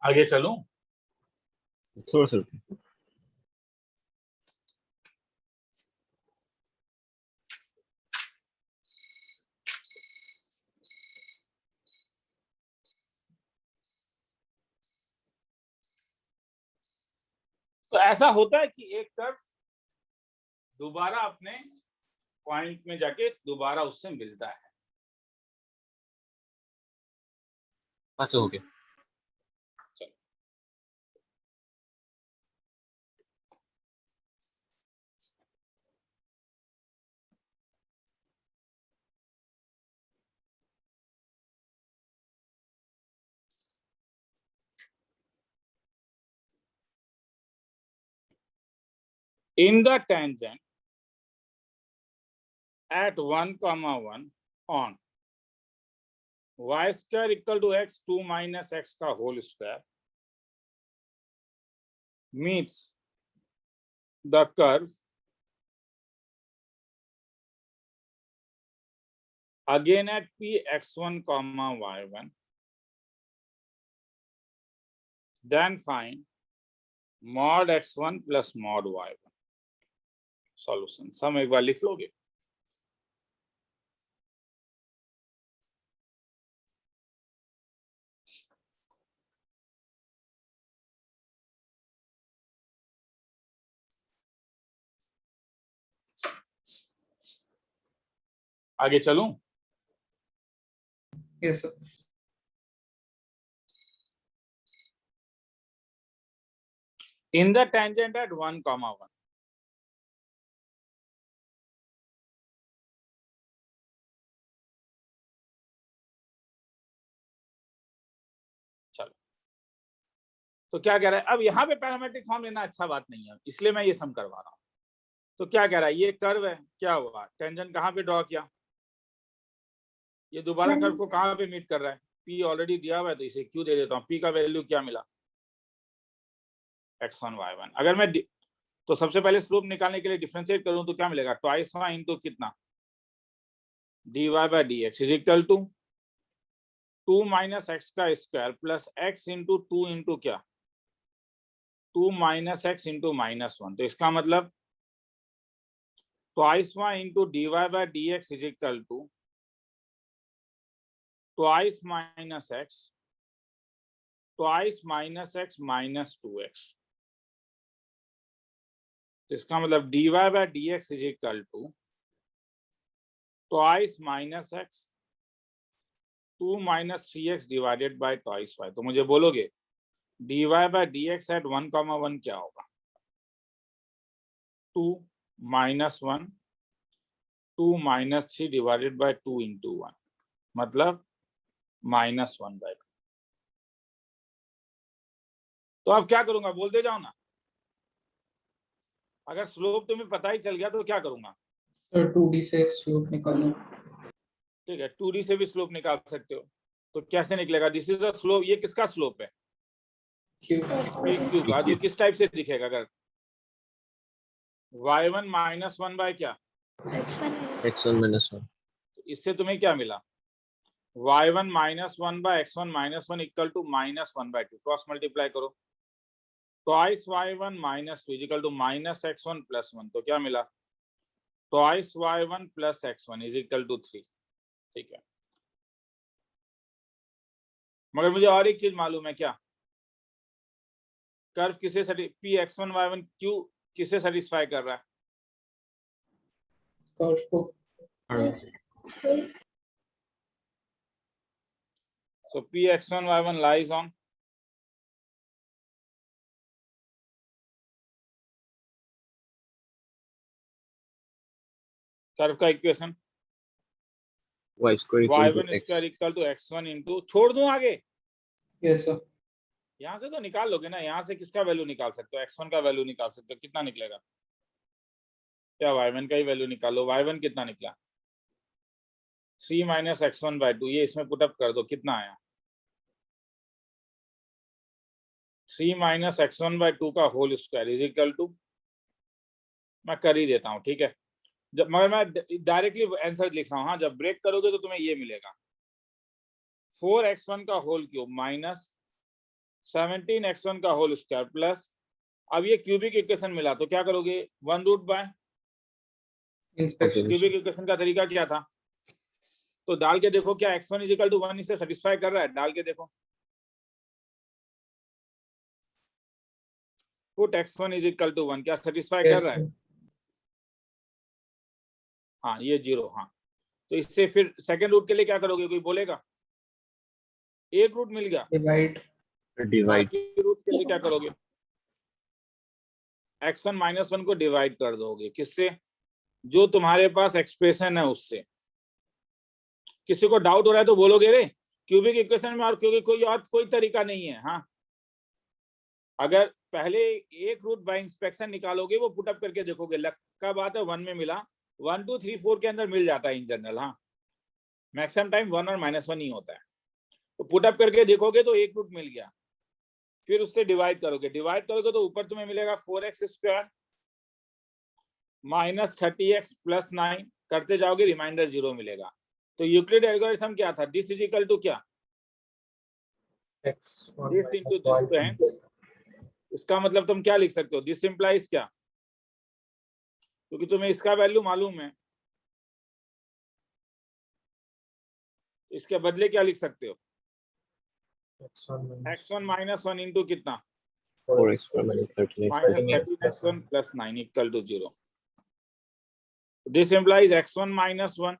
आगे चलूं? थोड़ा सा तो ऐसा होता है कि एक कर्व दोबारा अपने पॉइंट में जाके दोबारा उससे मिलता है। पास हो गया। चलो, in the tangent at 1, 1 on y square equal to x 2 minus x का whole square meets the curve again at p x1 comma y1, then find mod x1 plus mod y1। Solution सम एक बार लिख लोगे? आगे चलूं? Yes, sir. In the tangent at 1,1. चलो, तो क्या कह रहा है, अब यहाँ पे पैरामेट्रिक फॉर्म लेना अच्छा बात नहीं है, इसलिए मैं ये सम करवा रहा हूँ। तो क्या कह रहा है, ये कर्व है, क्या हुआ, टेंजेंट कहाँ पे ड्रॉ किया, ये दोबारा कर्व को कहाँ पे मीट कर रहा है, P ऑलरेडी दिया हुआ है तो इसे Q दे देता हूँ। P का वैल्यू क्या मिला, x1 y1। अगर मैं तो सबसे पहले स्लोप निकालने के लिए डिफरेंशिएट करूं तो क्या मिलेगा, ट्वाइस y इंटू कितना, dy by dx is equal to 2 minus X का square plus x into 2 into क्या, 2 माइनस एक्स इंटू -1। तो इसका मतलब twice y into dy by dx is equal to twice minus X minus 2x। तो इसका मतलब dy by dx is equal to twice minus X 2 minus 3x divided by twice y। तो मुझे बोलोगे dy by dx eight 1,1 क्या होगा, 2 minus 1 2 minus 3 divided by 2 into 1, मतलब -1/2। तो अब क्या करूंगा, बोलते जाओ ना। अगर स्लोप तुम्हें पता ही चल गया तो क्या करूंगा, सर 2D से स्लोप निकालना। ठीक है, 2D से भी स्लोप निकाल सकते हो। तो कैसे निकलेगा, दिस इज द स्लोप, ये किसका स्लोप है, Q। PQ का, जो किस टाइप से दिखेगा, अगर y1 -1 बाय क्या, x1 -1 तो इससे तुम्हें क्या मिला, y1 -1 by x1 -1 equal to -1/2। Cross multiply करो, twice y1 -2 is equal to -x1 + 1। तो क्या मिला, twice y1 + x1 is equal to 3। ठीक है, मगर मुझे और एक चीज मालूम है, क्या, कर्व किसे Px1 y1 Q किसे सेटिस्फाई कर रहा है, कर्व को। So Px1 y1 lies on curve का equation y square equal to y1 x square equal to x1 into, छोड़ दूं आगे, यस सर। यहाँ से तो निकाल लोगे ना, यहाँ से किसका वैल्यू निकाल सकते हो, x1 का वैल्यू निकाल सकते हो, कितना निकलेगा, क्या y1 का ही वैल्यू निकालो, y1 कितना निकला, 3 माइनस x1/2, ये इसमें पुटअप कर दो, कितना आया, 3 माइनस x1/2 का whole square is equal to, मैं कर ही देता हूँ, ठीक है, जब मगर मैं डायरेक्टली आंसर लिख रहा हूँ, हाँ, जब ब्रेक करोगे तो तुम्हें ये मिलेगा 4x1 का होल क्यूब माइनस 17x1 का होल स्क्वायर प्लस, अब ये क्यूबिक इक्वेशन मिला तो क्या करोगे, 1√बाय इंस्पेक्शन। क्यूबिक इक्वेशन का तरीका क्या था, तो डाल के देखो क्या x1 इज इक्वल टू 1 इसे सेटिस्फाई कर रहा है, डाल के देखो, put x1 is equal to 1, क्या सेटिस्फाई कर रहा है, हाँ ये 0, हाँ, तो इससे फिर सेकंड रूट के लिए क्या करोगे, कोई बोलेगा, एक रूट मिल गया, डिवाइड। बाकी रूट के लिए क्या करोगे, x1 -1 को डिवाइड कर दोगे, किससे, जो तुम्हारे पास एक्सप्रेशन है उससे। किसी को डाउट हो रहा है तो बोलोगे रे, क्यूबिक इक्वेशन में और क्योंकि कोई तरीका नहीं है, हाँ, अगर पहले एक रूट बाय इंस्पेक्शन निकालोगे, वो पुटअप करके देखोगे, लक का बात है 1 में मिला, 1 2 3 4 के अंदर मिल जाता है इन जनरल, हाँ, मैक्सिमम टाइम 1 और -1 ही होता है, तो पुटअप करके देखोगे तो एक रूट मिल गया, फिर उससे डिवाइड करोगे तो ऊपर तुम्हें मिलेगा 4x² माइनस 30x + 9, करते जाओगे रिमाइंडर 0 मिलेगा। तो यूक्लिड एल्गोरिथम क्या था, दिस इज इक्वल टू क्या, x1 this into minus this, y। तो हेंस इसका मतलब तुम क्या लिख सकते हो, दिस इंप्लाइज क्या, क्योंकि तुम्हें इसका वैल्यू मालूम है, इसके बदले क्या लिख सकते हो, x1 -1 इंटू कितना, 4x² minus 13x -13x1 + 9 equal to 0। This implies x1 -1,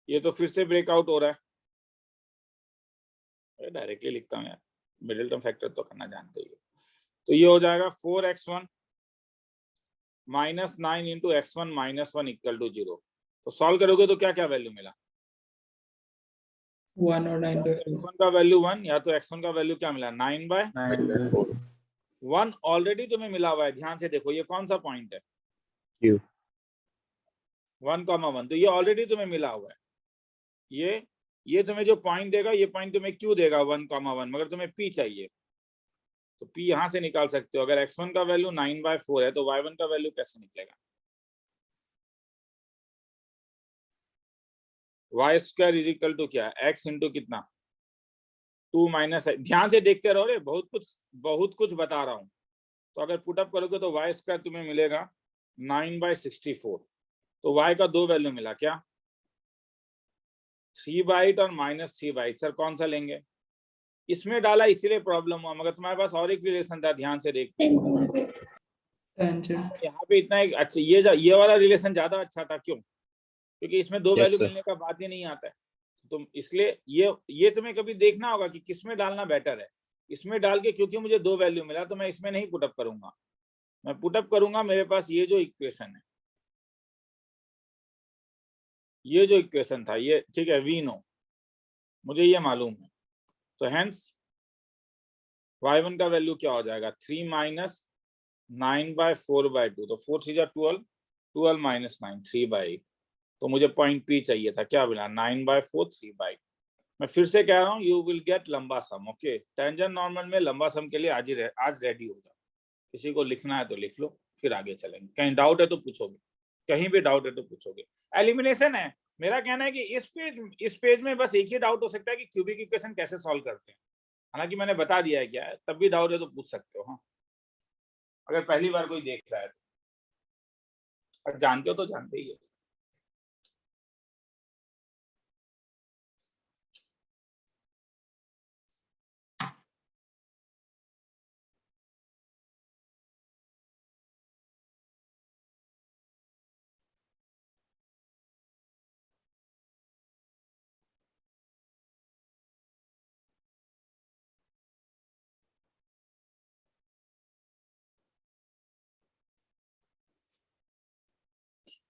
ये तो फिर से ब्रेकआउट हो रहा है, डायरेक्टली लिखता हूँ यार, मिडिल टर्म फैक्टर तो करना जानते ही हो। तो ये हो जाएगा 4x1 minus 9 into x1 minus 1 equal to 0। तो सॉल्व करोगे तो क्या क्या वैल्यू मिला? 1 और 9/4। x1 का वैल्यू 1 या तो x1 का वैल्यू क्या मिला 9/4। 1 ऑलरेडी तुम्हें मिला हुआ है, ध्यान से देखो ये कौन सा पॉइंट है Q 1,1, तो ये ऑलरेडी तुम्हें मिला हुआ है। ये तुम्हें जो पॉइंट देगा ये पॉइंट तुम्हें क्यों देगा 1,1, मगर तुम्हें p चाहिए तो p यहां से निकाल सकते हो। अगर x1 का वैल्यू 9/4 है तो y1 का वैल्यू कैसे निकलेगा? Y square is equal to क्या? x इंटू कितना 2 माइनस, ध्यान से देखते रहो रे, बहुत कुछ बता रहा हूं। तो अगर पुटअप करोगे तो वाई स्क्वायर तुम्हें मिलेगा 9/64। तो y का दो वैल्यू मिला क्या 3/8 और -3/8। सर कौन सा लेंगे? इसमें डाला इसीलिए प्रॉब्लम हुआ, मगर तुम्हारे पास और एक रिलेशन था, ध्यान से देखते। टेंजेंट। यहाँ पे इतना एक अच्छा ये वाला रिलेशन ज्यादा अच्छा था, क्यों? क्योंकि इसमें दो Yes, वैल्यू sir. मिलने का बात ही नहीं आता है। तुम इसलिए ये तुम्हें कभी देखना होगा कि किसमें डालना बेटर है। इसमें डाल के, क्योंकि मुझे दो वैल्यू मिला तो मैं इसमें नहीं पुटअप करूंगा, मैं पुटअप करूंगा मेरे पास ये जो इक्वेशन है, ये जो इक्वेशन था ये, ठीक है, वी नो, मुझे ये मालूम है। तो हेंस y1 का वैल्यू क्या हो जाएगा 3 माइनस 9/4/2। तो 4 3 12, 12 माइनस 9 3/8। तो मुझे पॉइंट p चाहिए था, क्या मिला 9/4 3/8। मैं फिर से कह रहा हूँ यू विल गेट लंबा सम। ओके, टेंजेंट नॉर्मल में लंबा सम के लिए आज रेडी हो जाओ। किसी को लिखना है तो लिख लो, फिर आगे चलेंगे। कहीं डाउट है तो पूछोगे, कहीं भी डाउट है तो पूछोगे। एलिमिनेशन है, मेरा कहना है कि इस पेज में बस एक ही डाउट हो सकता है कि क्यूबिक इक्वेशन कैसे सॉल्व करते हैं। हालांकि मैंने बता दिया है क्या है, तब भी डाउट है तो पूछ सकते हो। हाँ, अगर पहली बार कोई देख रहा है तो, और जानते हो तो जानते ही हो।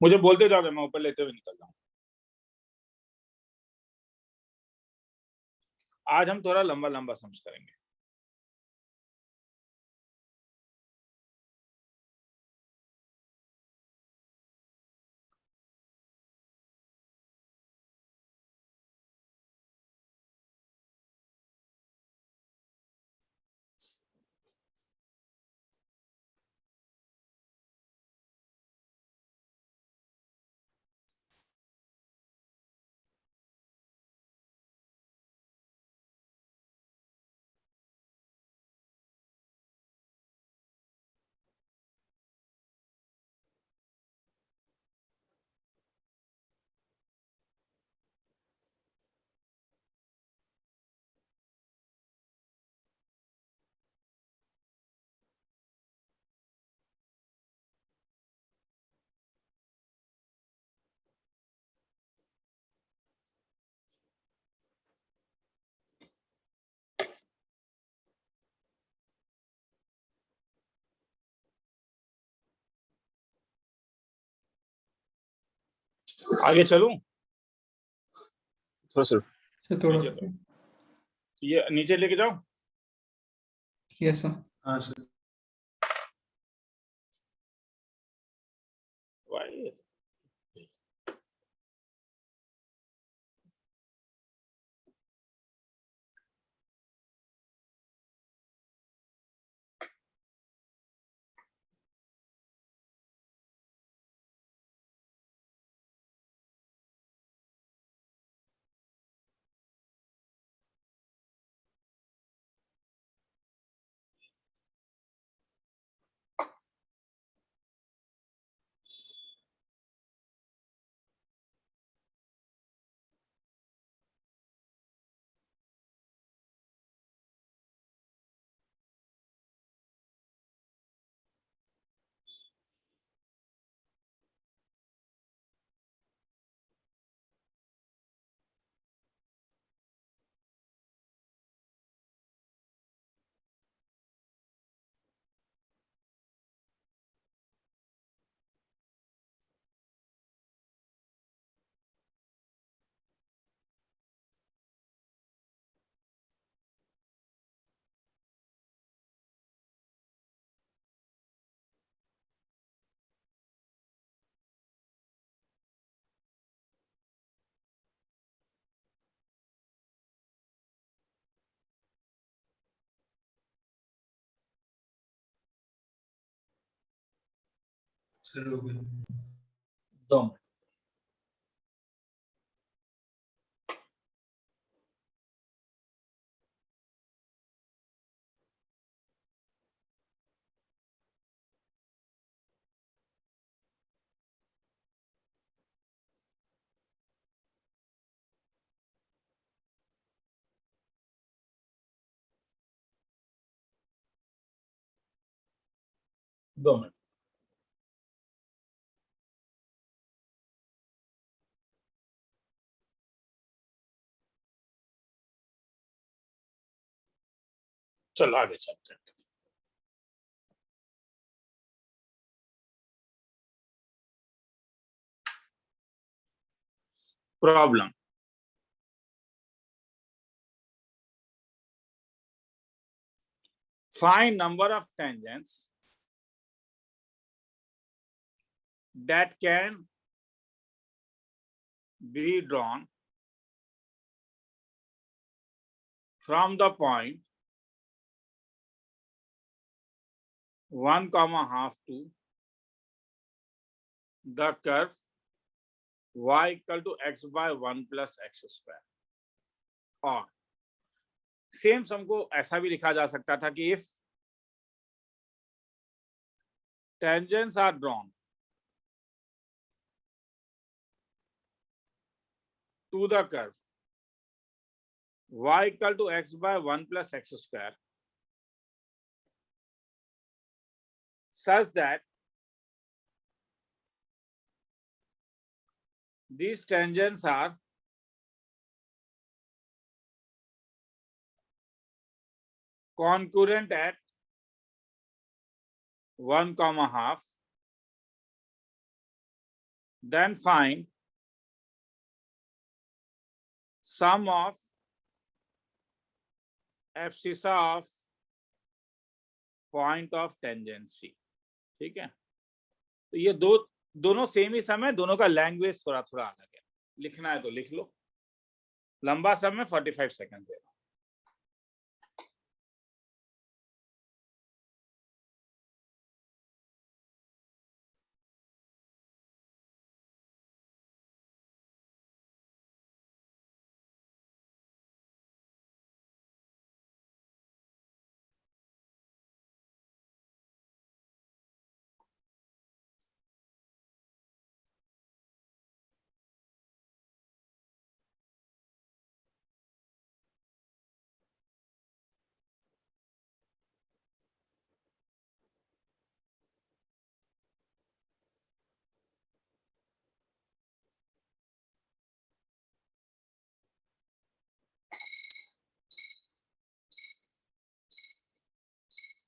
मुझे बोलते जाओगे, मैं ऊपर लेते हुए निकल जाऊँ। आज हम थोड़ा लंबा लंबा समझ करेंगे। आगे चलूं? थोड़ा सर सर थोड़ा। नीचे तो, ये नीचे लेके जाओ। Yes sir. हाँ सर भाई 2 मिनट। दो मिनट। चलो आगे चलते हैं। Problem, find number of tangents that can be drawn from the point 1,2 to the curve y equal to x by 1 plus x square। और सेम सम को ऐसा भी लिखा जा सकता था कि if tangents are drawn to the curve y equal to x by 1 plus x square such that these tangents are concurrent at 1,2, then find sum of abscissa of point of tangency। ठीक है, तो ये दोनों same ही सम है, दोनों का language थोड़ा थोड़ा अलग है। लिखना है तो लिख लो। लंबा सम है, 45 सेकंड दे रहा हूं।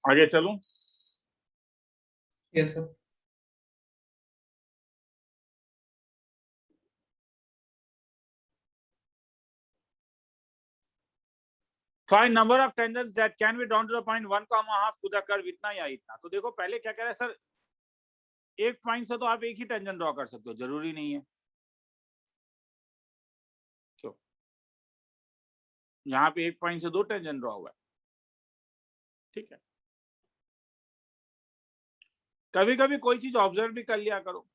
आगे चलूं? Yes sir. Find number of tangents that can be drawn to the point 1,2 to the curve इतना या इतना। तो देखो पहले क्या कह रहे हैं सर, एक पॉइंट से तो आप एक ही टेंजेंट ड्रॉ कर सकते हो, जरूरी नहीं है। क्यों? यहाँ पे एक पॉइंट से 2 टेंजेंट ड्रॉ हुआ है। ठीक है, कभी कभी कोई चीज ऑब्जर्व भी कर लिया करो।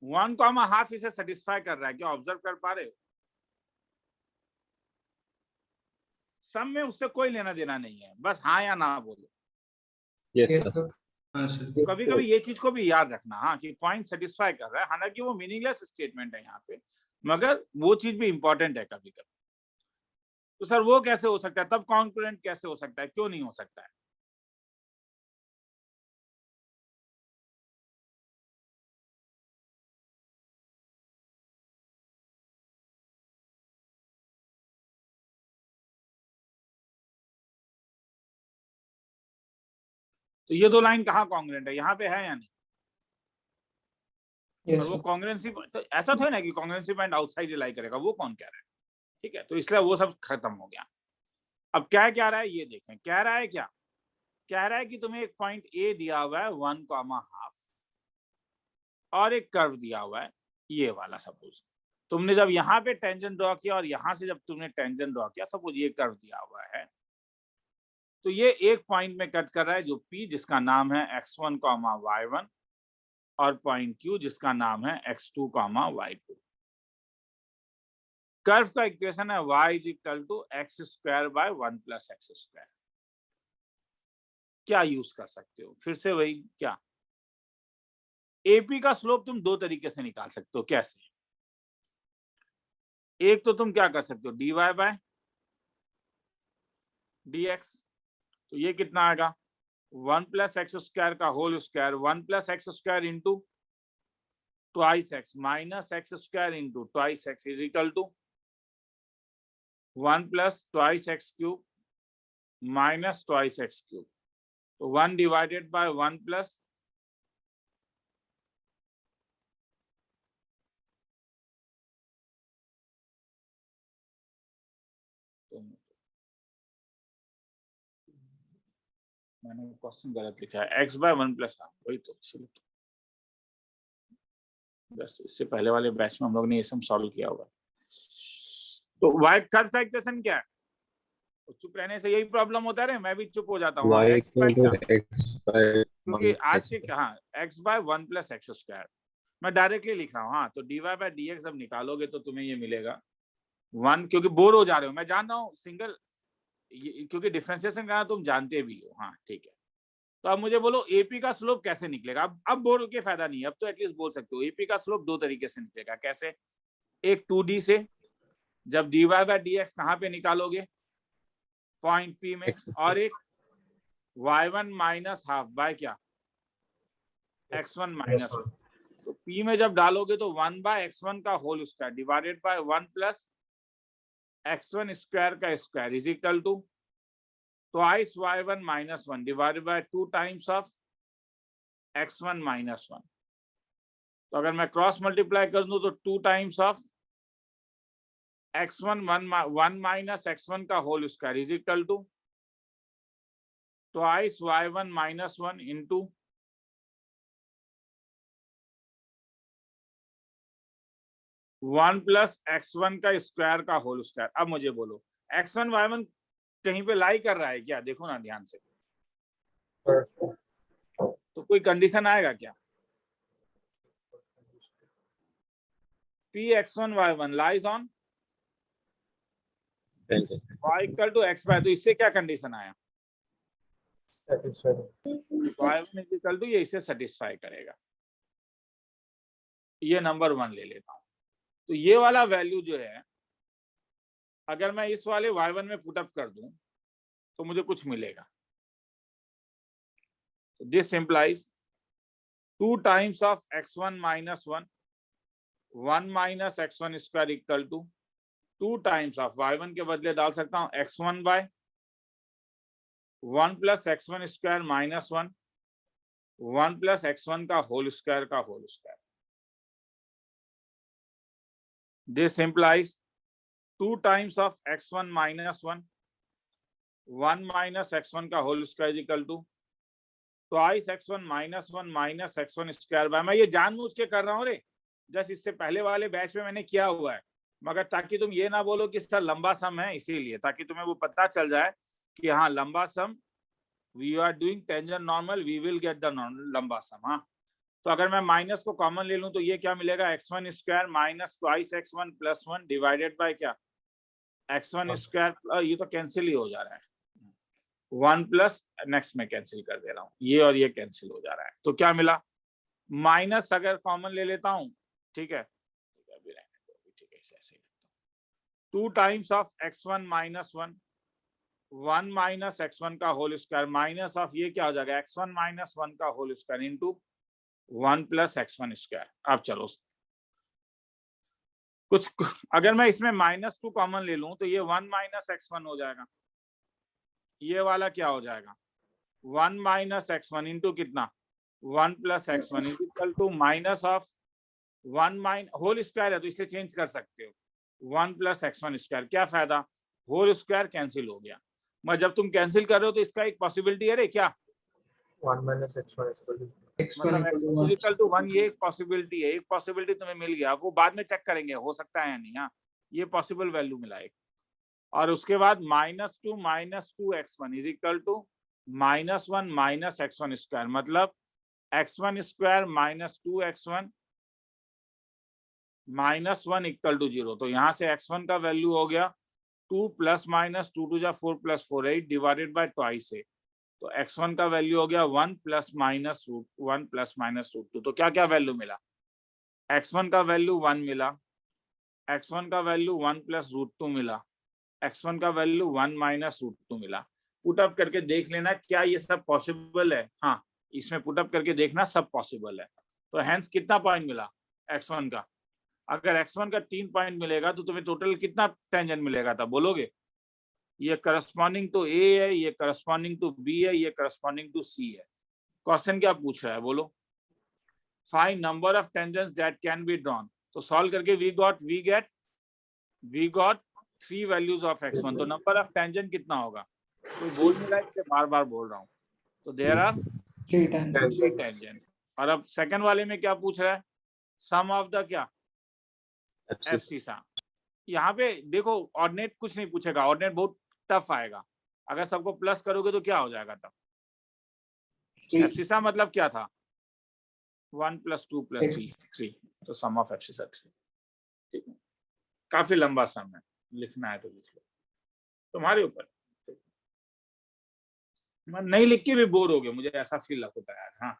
1,2 इसे सेटिस्फाई कर रहा है, क्या ऑब्जर्व कर पा रहे हो? सम में उससे कोई लेना देना नहीं है, बस हाँ या ना बोलो। Yes, yes sir. सर। कभी कभी ये चीज को भी याद रखना, हाँ, कि पॉइंट सेटिस्फाई कर रहा है, हालांकि वो मीनिंगलेस स्टेटमेंट है यहाँ पे, मगर वो चीज भी इंपॉर्टेंट है कभी कभी। तो सर वो कैसे हो सकता है, तब कॉन्करेंट कैसे हो सकता है, क्यों नहीं हो सकता है? तो ये 2 लाइन कहाँ कॉन्ग्रेंट है, यहाँ पे है या नहीं? यस और वो सर। कॉन्ग्रेंसी तो ऐसा तो है ना कि कॉन्ग्रेंसी पॉइंट आउटसाइड ही लाई करेगा, वो कौन कह रहा है? ठीक है, तो इसलिए वो सब खत्म हो गया। अब क्या क्या रहा है ये देखें। कह रहा है क्या, कह रहा है कि तुम्हें एक पॉइंट ए दिया हुआ है 1,2 और एक कर्व दिया हुआ है ये वाला। सपोज तुमने जब यहाँ पे टेंजेंट ड्रॉ किया और यहाँ से जब तुमने टेंजेंट ड्रॉ किया, सपोज ये कर्व दिया हुआ है, तो ये एक पॉइंट में कट कर रहा है जो P, जिसका नाम है x1, y1 और पॉइंट Q जिसका नाम है x2, y2। कर्व का इक्वेशन है y is equal to X square by 1 plus X square. क्या यूज कर सकते हो? फिर से वही, क्या एपी का स्लोप तुम दो तरीके से निकाल सकते हो। कैसे? एक तो तुम क्या कर सकते हो, dy बाय dx, तो ये कितना आएगा 1 प्लस एक्स स्क्वायर का whole square 1 plus X square into twice X minus X square into twice X is equal to 1 plus twice X cube minus twice X cube. तो 1 divided by 1 plus मैंने question गलत लिखा है, x बाय 1 plus, वही तो, चलो बस इससे पहले वाले बैच में हम लोग ने ये सब सॉल्व किया होगा। तो y कर्व का इक्वेशन क्या है? तो चुप रहने से यही प्रॉब्लम होता है, मैं भी चुप हो जाता हूँ। y x equal to x by क्योंकि 1 आज plus के हाँ x बाय 1 प्लस एक्स स्क्वायर मैं डायरेक्टली लिख रहा हूँ। हाँ, तो dy बाय dx अब निकालोगे तो तुम्हें ये मिलेगा 1, क्योंकि बोर हो जा रहे हो, मैं जान रहा हूँ सिंगल, क्योंकि डिफरेंशिएशन करना तुम जानते भी हो। हाँ ठीक है, तो अब मुझे बोलो एपी का स्लोप कैसे निकलेगा? अब बोल के फायदा नहीं है, अब तो एटलीस्ट बोल सकते हो एपी का स्लोप दो तरीके से निकलेगा। कैसे? एक 2d से, जब dy बाय dx कहाँ पे निकालोगे, पॉइंट P में, और एक y1 माइनस हाफ बाय क्या, x1 माइनस। तो P में जब डालोगे तो 1 बाय x1 का whole square divided by 1 plus x1 square का square is equal to twice y1 minus 1 divided by 2 times of x1 minus 1। तो अगर मैं क्रॉस मल्टीप्लाई कर दूं तो 2 times of x1 1 minus x1 का whole square is equal to twice y1 minus 1 into 1 plus x1 का square का whole square. अब मुझे बोलो x1 y1 कहीं पे लाई कर रहा है क्या? देखो ना ध्यान से, तो कोई कंडीशन आएगा क्या? P x1 y1 lies on y equal to x by, तो इससे क्या कंडीशन आया, y1 इज इक्वल टू, ये इसे सेटिस्फाई करेगा। ये नंबर 1 ले लेता हूं। तो ये वाला वैल्यू जो है, अगर मैं इस वाले y1 में पुट अप कर दूं तो मुझे कुछ मिलेगा। तो this implies 2 times of x1 minus 1 1 minus x1 square equal to 2 times of y1 के बदले डाल सकता हूं x1 by 1 plus x1 square minus 1 1 plus x1 का होल स्क्वायर का whole square. This implies 2 times of x1 minus 1 1 minus x1 का whole square equal to twice x1 minus 1 minus x1 square by, मैं ये जानबूझ के कर रहा हूँ रे, जस्ट इससे पहले वाले बैच में मैंने किया हुआ है, मगर ताकि तुम ये ना बोलो कि सर लंबा सम है, इसीलिए ताकि तुम्हें वो पता चल जाए कि हाँ लंबा sum, we are doing tangent normal, we will get the लंबा सम। हाँ, तो अगर मैं माइनस को कॉमन ले लूं तो ये क्या मिलेगा, x1 square minus twice x1 plus 1 divided bye क्या, x1 स्क्वायर, ये तो कैंसिल ही हो जा रहा है, 1 प्लस नेक्स्ट में कैंसिल कर दे रहा हूँ, ये और ये कैंसिल हो जा रहा है। तो क्या मिला, माइनस अगर कॉमन ले लेता हूँ, ठीक है, ठीक है, ऐसे 2 times of x1 minus 1 1 minus x1 का होल स्क्वायर माइनस ऑफ ये क्या हो जाएगा, x1 माइनस 1 का whole square into 1 plus x1 square. अब चलो कुछ, अगर मैं इसमें -2 कॉमन ले लूं तो ये 1 माइनस x1 हो जाएगा, ये वाला क्या हो जाएगा 1 माइनस x1 इंटू कितना 1 plus x1 equal to minus of 1 minus whole square है तो इसे चेंज कर सकते हो 1 प्लस x1 स्क्वायर। क्या फायदा, होल स्क्वायर कैंसिल हो गया, मैं जब तुम कैंसिल कर रहे हो तो इसका एक पॉसिबिलिटी है रे, क्या 1 minus x1 मतलब इक्वल टू 1, ये एक पॉसिबिलिटी है, एक पॉसिबिलिटी तुम्हें मिल गया, वो बाद में चेक करेंगे हो सकता है या नहीं। हाँ, ये पॉसिबल वैल्यू मिला एक, और उसके बाद -2 x1 is equal to -1 minus x1 square, मतलब x1 square minus 2x1 minus 1 equal to 0। तो यहाँ से x1 का वैल्यू हो गया 2 प्लस माइनस 2 टू जा 4 प्लस 4 8 डिवाइडेड बाय ट्वाइस है। तो x1 का वैल्यू हो गया 1 plus minus root 1 plus minus root 2। तो क्या क्या वैल्यू मिला? x1 का वैल्यू 1 मिला, x1 का वैल्यू 1 प्लस रूट 2 मिला, x1 का वैल्यू 1 माइनस रूट 2 मिला। पुट अप करके देख लेना क्या ये सब पॉसिबल है। हाँ, इसमें पुट अप करके देखना सब पॉसिबल है। तो हैंस कितना पॉइंट मिला x1 का? अगर x1 का 3 पॉइंट मिलेगा तो तुम्हें टोटल कितना टेंजेंट मिलेगा था बोलोगे? ये करस्पॉन्डिंग टू ए है, ये करस्पॉन्डिंग टू बी है, ये करस्पॉन्डिंग टू सी है। क्वेश्चन क्या पूछ रहा है बोलो? Find number of tangents that can be drawn. तो सॉल्व करके we got 3 values of x1। तो नंबर ऑफ टेंजेंट कितना होगा? कोई बोल नहीं रहा है इसलिए बार बार बोल रहा हूँ। तो देयर आर 3 tangents. 3 टेंजेंट। और अब सेकंड वाले में क्या पूछ रहा है? सम ऑफ द क्या? एब्सिसा। यहाँ पे देखो ऑर्डिनेट कुछ नहीं पूछेगा, ऑर्डिनेट बहुत टफ आएगा। अगर सबको प्लस करोगे तो क्या हो जाएगा तब? 3. एब्सिसा मतलब क्या था? 1 प्लस 2 प्लस 3। तो सम ऑफ एब्सिसा 3। ठीक है, काफी लंबा सम है, लिखना है तो लिख लो, तुम्हारे ऊपर। मैं नहीं लिख के भी बोर हो गया, मुझे ऐसा फील होता है। हाँ,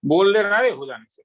बोल ले रहा है हो जाने से।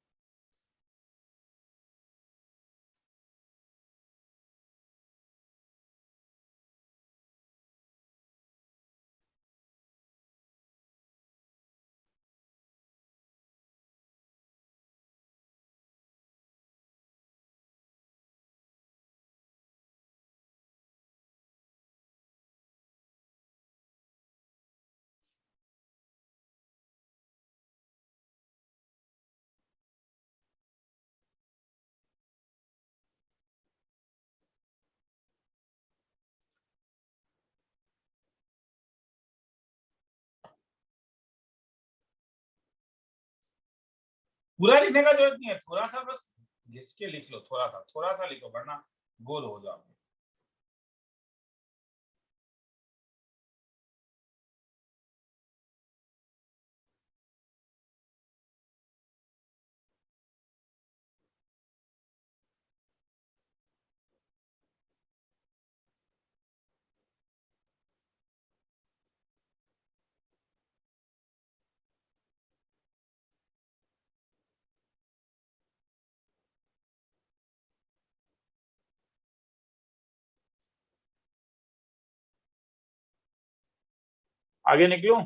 पूरा लिखने का जरूरत नहीं है, थोड़ा सा बस घिस के लिख लो, थोड़ा सा लिखो, वरना बोर हो जाओगे। आगे निकलूं?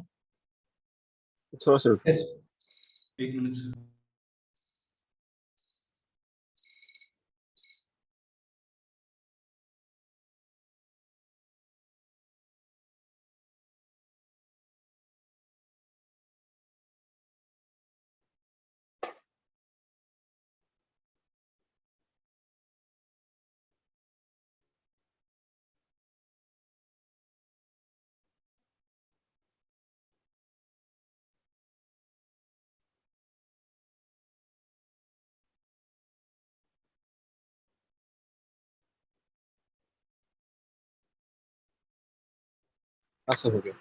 थोड़ा सा रुको। यस एक मिनट सर। ऐसा हो गया।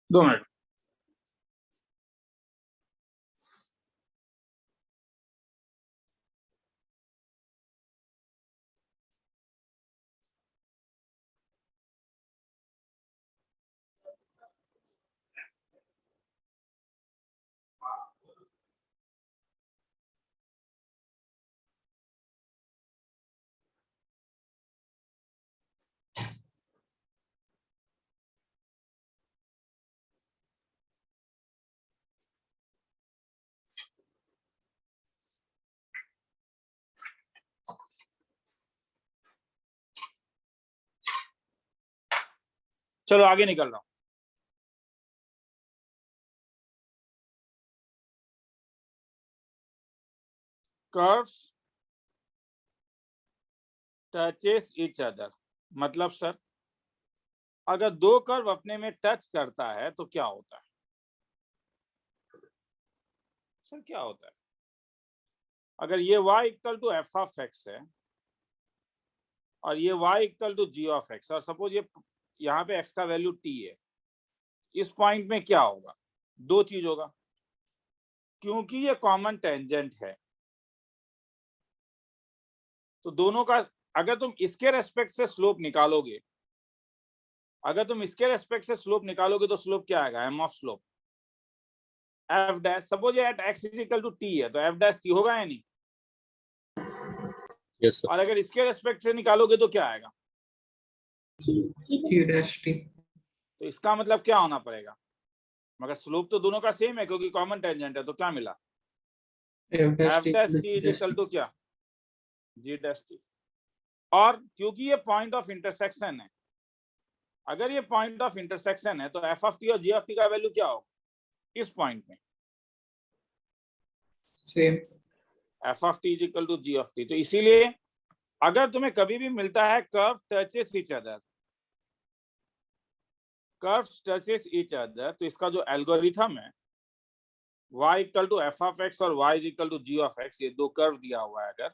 दो मिनट। चलो आगे निकल रहा हूं। कर्व्स टचेस ईच अदर, मतलब सर अगर दो कर्व अपने में टच करता है तो क्या होता है? सर क्या होता है? अगर ये y equal to F of X है और ये y equal to G of X, और सपोज ये यहाँ पे x का वैल्यू t है, इस पॉइंट में क्या होगा? दो चीज होगा, क्योंकि ये कॉमन टेंजेंट है तो दोनों का, अगर तुम इसके रेस्पेक्ट से स्लोप निकालोगे, अगर तुम इसके रेस्पेक्ट से स्लोप निकालोगे तो स्लोप क्या आएगा? M of slope F dash. Suppose at X is equal to T है तो एफ डैश टी होगा या नहीं? Yes sir. और अगर इसके रेस्पेक्ट से निकालोगे तो क्या आएगा? G dash T. तो इसका मतलब क्या होना पड़ेगा? मगर स्लोप तो दोनों का सेम है क्योंकि कॉमन टेंजेंट है, तो क्या मिला? F dash F T dash T is equal to क्या? G dash T. और क्योंकि ये पॉइंट ऑफ इंटरसेक्शन है, अगर ये पॉइंट ऑफ इंटरसेक्शन है तो एफ ऑफ टी और जी ऑफ टी का वैल्यू क्या होगा इस पॉइंट में? Same. F of T is equal to G of T. तो इसीलिए अगर तुम्हें कभी भी मिलता है curve touches each other, curve touches each other, तो इसका जो एल्गोरिथम है y equal to F of X और y is equal to G of X, ये दो कर्व दिया हुआ है अगर,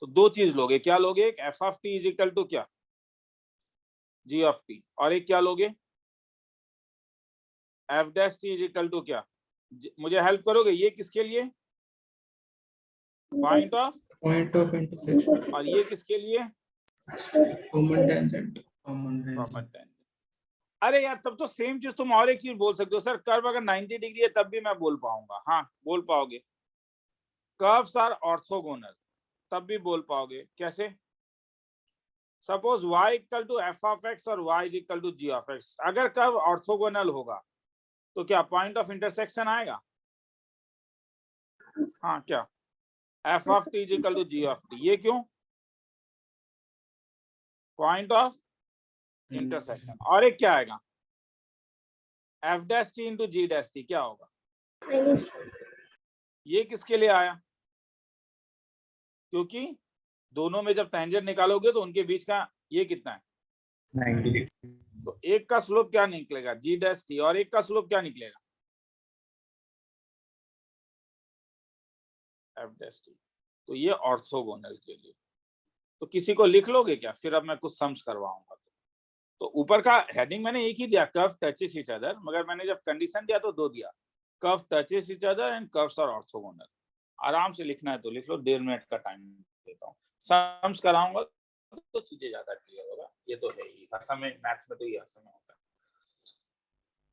तो दो चीज लोगे। क्या लोगे? एक F of T is equal to क्या? G of T. और एक क्या लोगे? F dash T is equal to क्या? मुझे हेल्प करोगे, ये किसके लिए? Point of intersection. और ये किसके लिए? Common tangent. Common common tangent. अरे यार तब तो सेम चीज तुम और एक चीज बोल सकते हो सर, कर्व अगर 90 डिग्री है तब भी मैं बोल पाऊंगा। हाँ बोल पाओगे। कर्व्स आर ऑर्थोगोनल, तब भी बोल पाओगे। कैसे? Suppose y equal to F of X और y is equal to G of X, अगर कर्व ऑर्थोगोनल होगा तो क्या पॉइंट ऑफ इंटरसेक्शन आएगा? हाँ क्या? F of T is equal to G of T. ये क्यों? Point of intersection. और एक क्या आएगा? F dash T into G dash T. क्या होगा? ये किसके लिए आया? क्योंकि दोनों में जब टेंजेंट निकालोगे तो उनके बीच का ये कितना है? 90। तो एक का स्लोप क्या निकलेगा? जी डैश टी। और एक का स्लोप क्या निकलेगा? F dash T. तो ये ऑर्थोगोनल के लिए। तो किसी को लिख लोगे क्या? फिर अब मैं कुछ सम्स करवाऊंगा। तो ऊपर का हेडिंग मैंने एक ही दिया, कर्व टचेस ईच अदर, मगर मैंने जब कंडीशन दिया तो दो दिया, curve touches each other and curves are orthogonal. आराम से लिखना है तो लिख लो, 1.5 मिनट का टाइम देता हूँ। सम्स कराऊंगा तो चीजें ज्यादा क्लियर होगा। ये तो है ही, हर समय मैथ्स में तो ये हर समय होता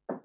है।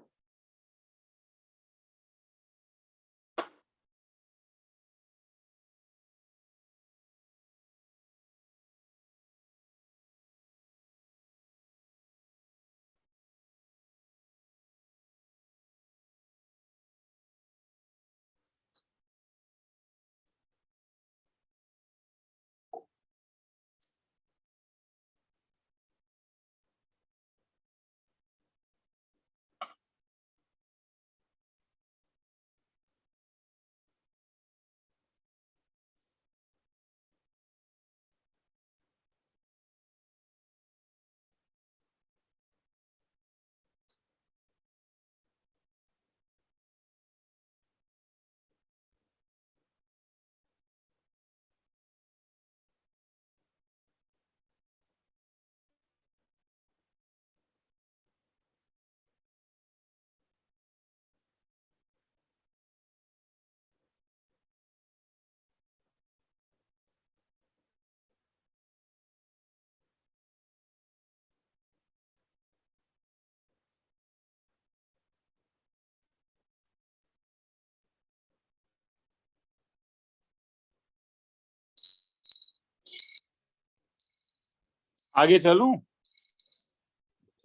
आगे चलूं?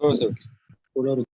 थोड़ा सा थोड़ा रुक।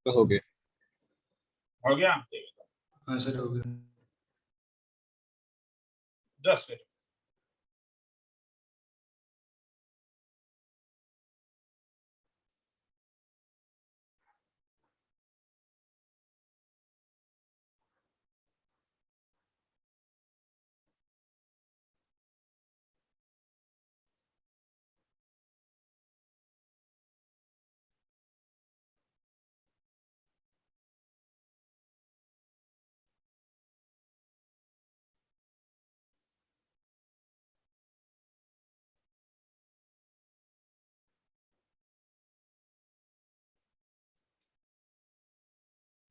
बस हो गया। हो गया? हाँ सर हो गया। Just wait.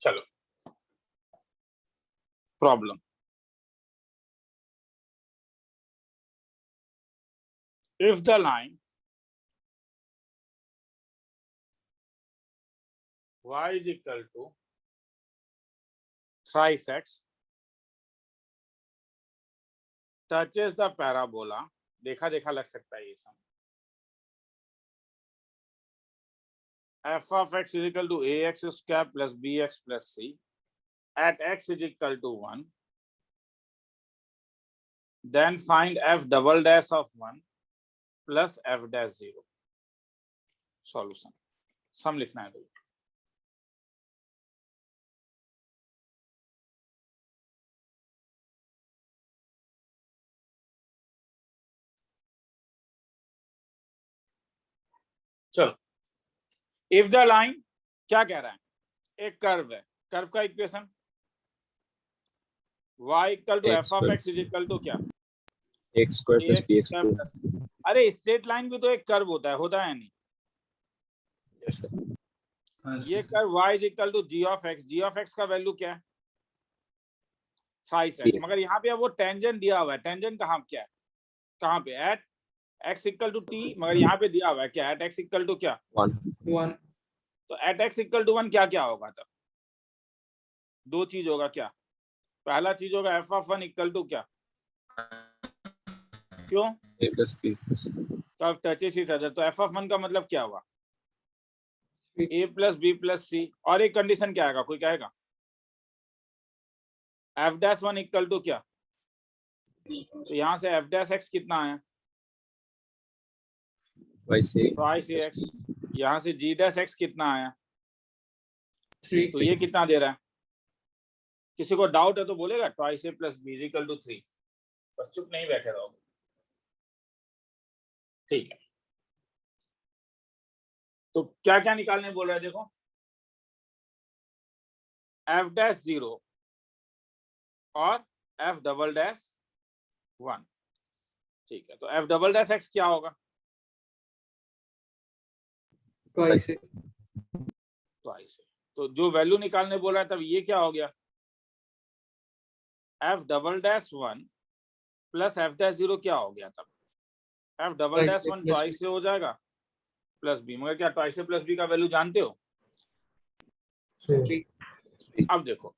चलो, problem. If the line y is equal to thrice x touches the parabola, देखा देखा लग सकता है ये सम, f of x is equal to ax square plus bx plus c at x is equal to 1, then find f double dash of 1 plus f dash 0. Solution, सम लिखना है तो चलो। इफ द लाइन क्या कह रहा है, एक कर्व है, कर्व का equation y equal to f of x is equal to क्या, x square plus ax bx square plus plus, अरे स्ट्रेट लाइन भी तो एक कर्व होता है नहीं? Yes sir. हाँ ये sir. Curve y is equal to g of x का वैल्यू क्या है, थ्राइस x, मगर यहाँ पे अब वो टेंजेंट दिया हुआ है, टेंजेंट कहाँ क्या है, कहाँ पे, at x equal to t, मगर यहाँ पे दिया हुआ है क्या, एट x इक्वल टू क्या 1 1 तो एट x इक्वल टू 1 क्या क्या होगा तब, दो चीज होगा क्या, पहला चीज होगा f of 1 इक्वल टू क्या, क्यों, a plus b plus curve touches each other, तो f of 1 का मतलब क्या हुआ, a plus b plus c, और एक कंडीशन क्या आएगा, कोई कहेगा, f डैश 1 इक्वल टू क्या, तो यहाँ से f डैश x कितना आया, y से ट्वाइस x, यहाँ से g डैश x कितना आया, 3 तो ये कितना दे रहा है, किसी को डाउट है तो बोलेगा, twice A plus B is equal to 3, बस चुप नहीं बैठे रहोगे, ठीक है। तो क्या क्या निकालने बोल रहा है, देखो, f डैश 0 और f डबल डैश 1, ठीक है, तो f डबल डैश x क्या होगा, ट्वाइस है, ट्वाइस ए, तो जो वैल्यू निकालने बोल रहा है तब ये क्या हो गया, f double dash 1 plus f dash 0 क्या हो गया तब, f डबल डैश 1 ट्वाइस से हो जाएगा प्लस b, मगर क्या ट्वाइस से प्लस b का वैल्यू जानते हो, अब देखो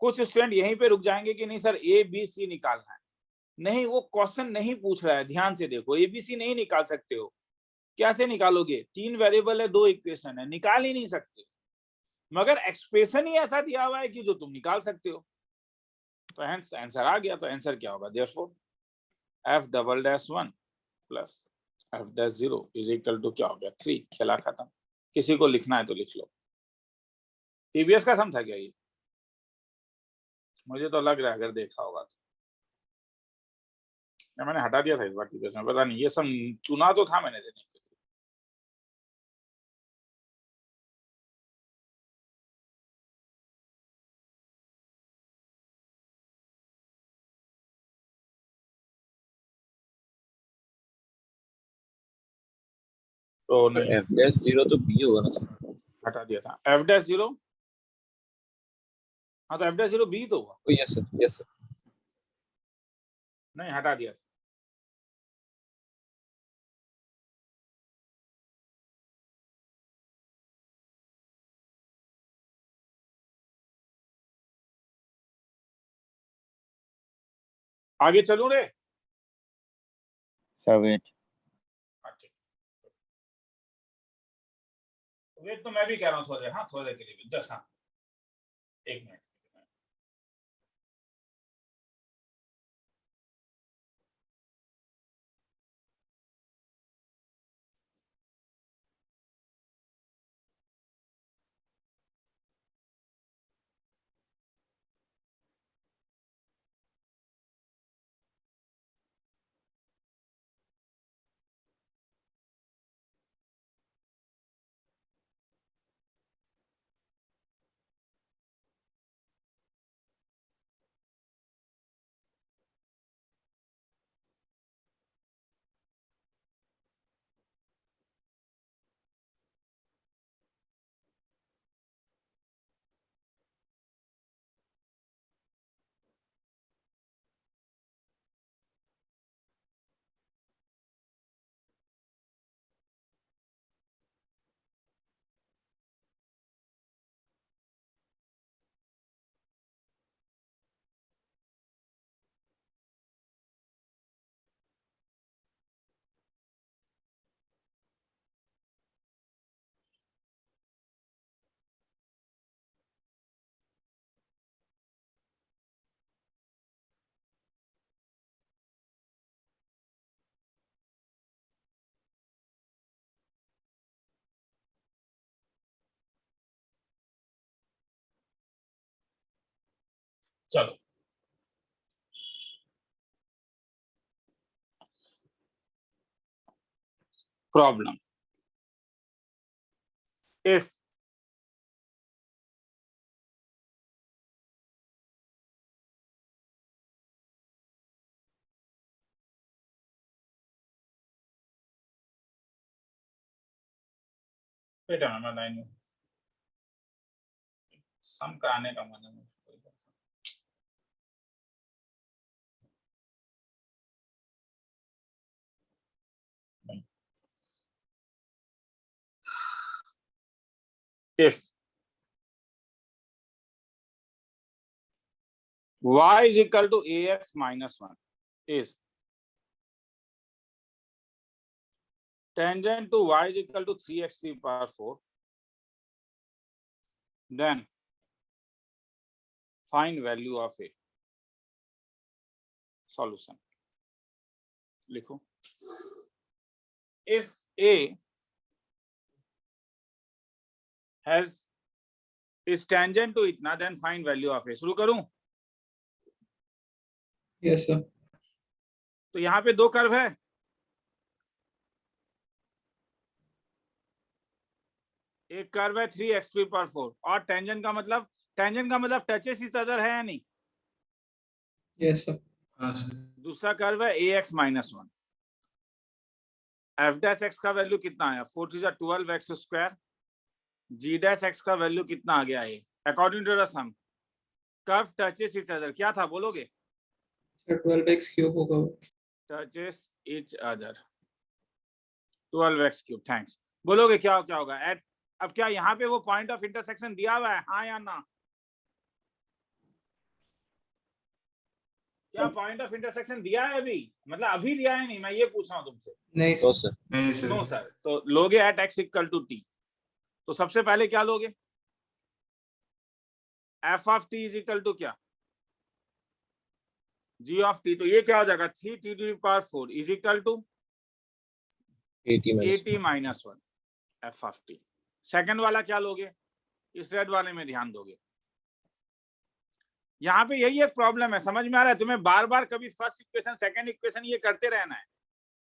कुछ स्टूडेंट यहीं पे रुक जाएंगे कि नहीं सर ए बी सी निकालना है, नहीं वो क्वेश्चन नहीं पूछ रहा है, ध्यान से देखो, ए बी सी नहीं निकाल सकते हो, कैसे निकालोगे, 3 वेरिएबल है, 2 इक्वेशन है, निकाल ही नहीं सकते, मगर एक्सप्रेशन ही ऐसा दिया हुआ है कि जो तुम निकाल सकते हो, तो हेंस आंसर आ गया, तो आंसर क्या होगा, therefore f double dash 1 plus f dash 0 is equal to क्या हो गया 3, खेला खत्म, किसी को लिखना है तो लिख लो। टीवीएस का सम था क्या ये? मुझे तो लग रहा है अगर देखा होगा तो। या मैंने हटा दिया था इस बार टीवीएस में, पता नहीं, ये सम चुना तो था मैंने देने के लिए। तो नहीं, एफ डैश 0 तो बी होगा ना सर? हटा दिया था। एफ डैश 0, हाँ तो एफ डैश 0 बी तो हुआ। Yes sir, yes sir. नहीं, हटा दिया। आगे चलूं रे? Sir wait. अच्छा, वेट तो मैं भी कह रहा हूँ थोड़े, हाँ थोड़े के लिए जस्ट, हाँ 1 मिनट। चलो, प्रॉब्लम। इफ बेटा मैं लाइन में सम कराने का मन है मुझे। if y is equal to ax minus 1 is tangent to y is equal to 3x to the power 4, then find value of a. Solution लिखो। if a has is tangent to it ना, then find value of a। शुरू करूं? Yes sir. तो यहाँ पे 2 curve है, एक curve है 3x to the power 4 और टेंजेंट का मतलब टचेस इच अदर है या नहीं? Yes sir. हाँ सर। दूसरा कर्व है ax minus 1। f dash x का वैल्यू कितना आया? 4 3 जा 12x square. g dash x का वैल्यू कितना आ गया है? According to the some curve touches each other, क्या था बोलोगे? सर 12x क्यूब होगा वो। Touches each other 12x cube. Thanks. बोलोगे क्या होगा? एट अब क्या यहाँ पे वो पॉइंट ऑफ इंटरसेक्शन दिया हुआ है, हाँ या ना? क्या पॉइंट ऑफ इंटरसेक्शन दिया है अभी? मतलब अभी दिया है नहीं, मैं ये पूछ रहा हूँ तुमसे। नहीं तो सर। सर नहीं नो सर। सर। तो लोगे at x equal to t। तो सबसे पहले क्या लोगे? f of t is equal to क्या? g of t। तो ये क्या हो जाएगा? 3t to the power 4 is equal to 80 80 minus 1 f of t। Second वाला क्या लोगे? इस रेड वाले में ध्यान दोगे। यहाँ पे यही एक प्रॉब्लम है, समझ में आ रहा है तुम्हें? बार बार कभी फर्स्ट इक्वेशन सेकंड इक्वेशन ये करते रहना है।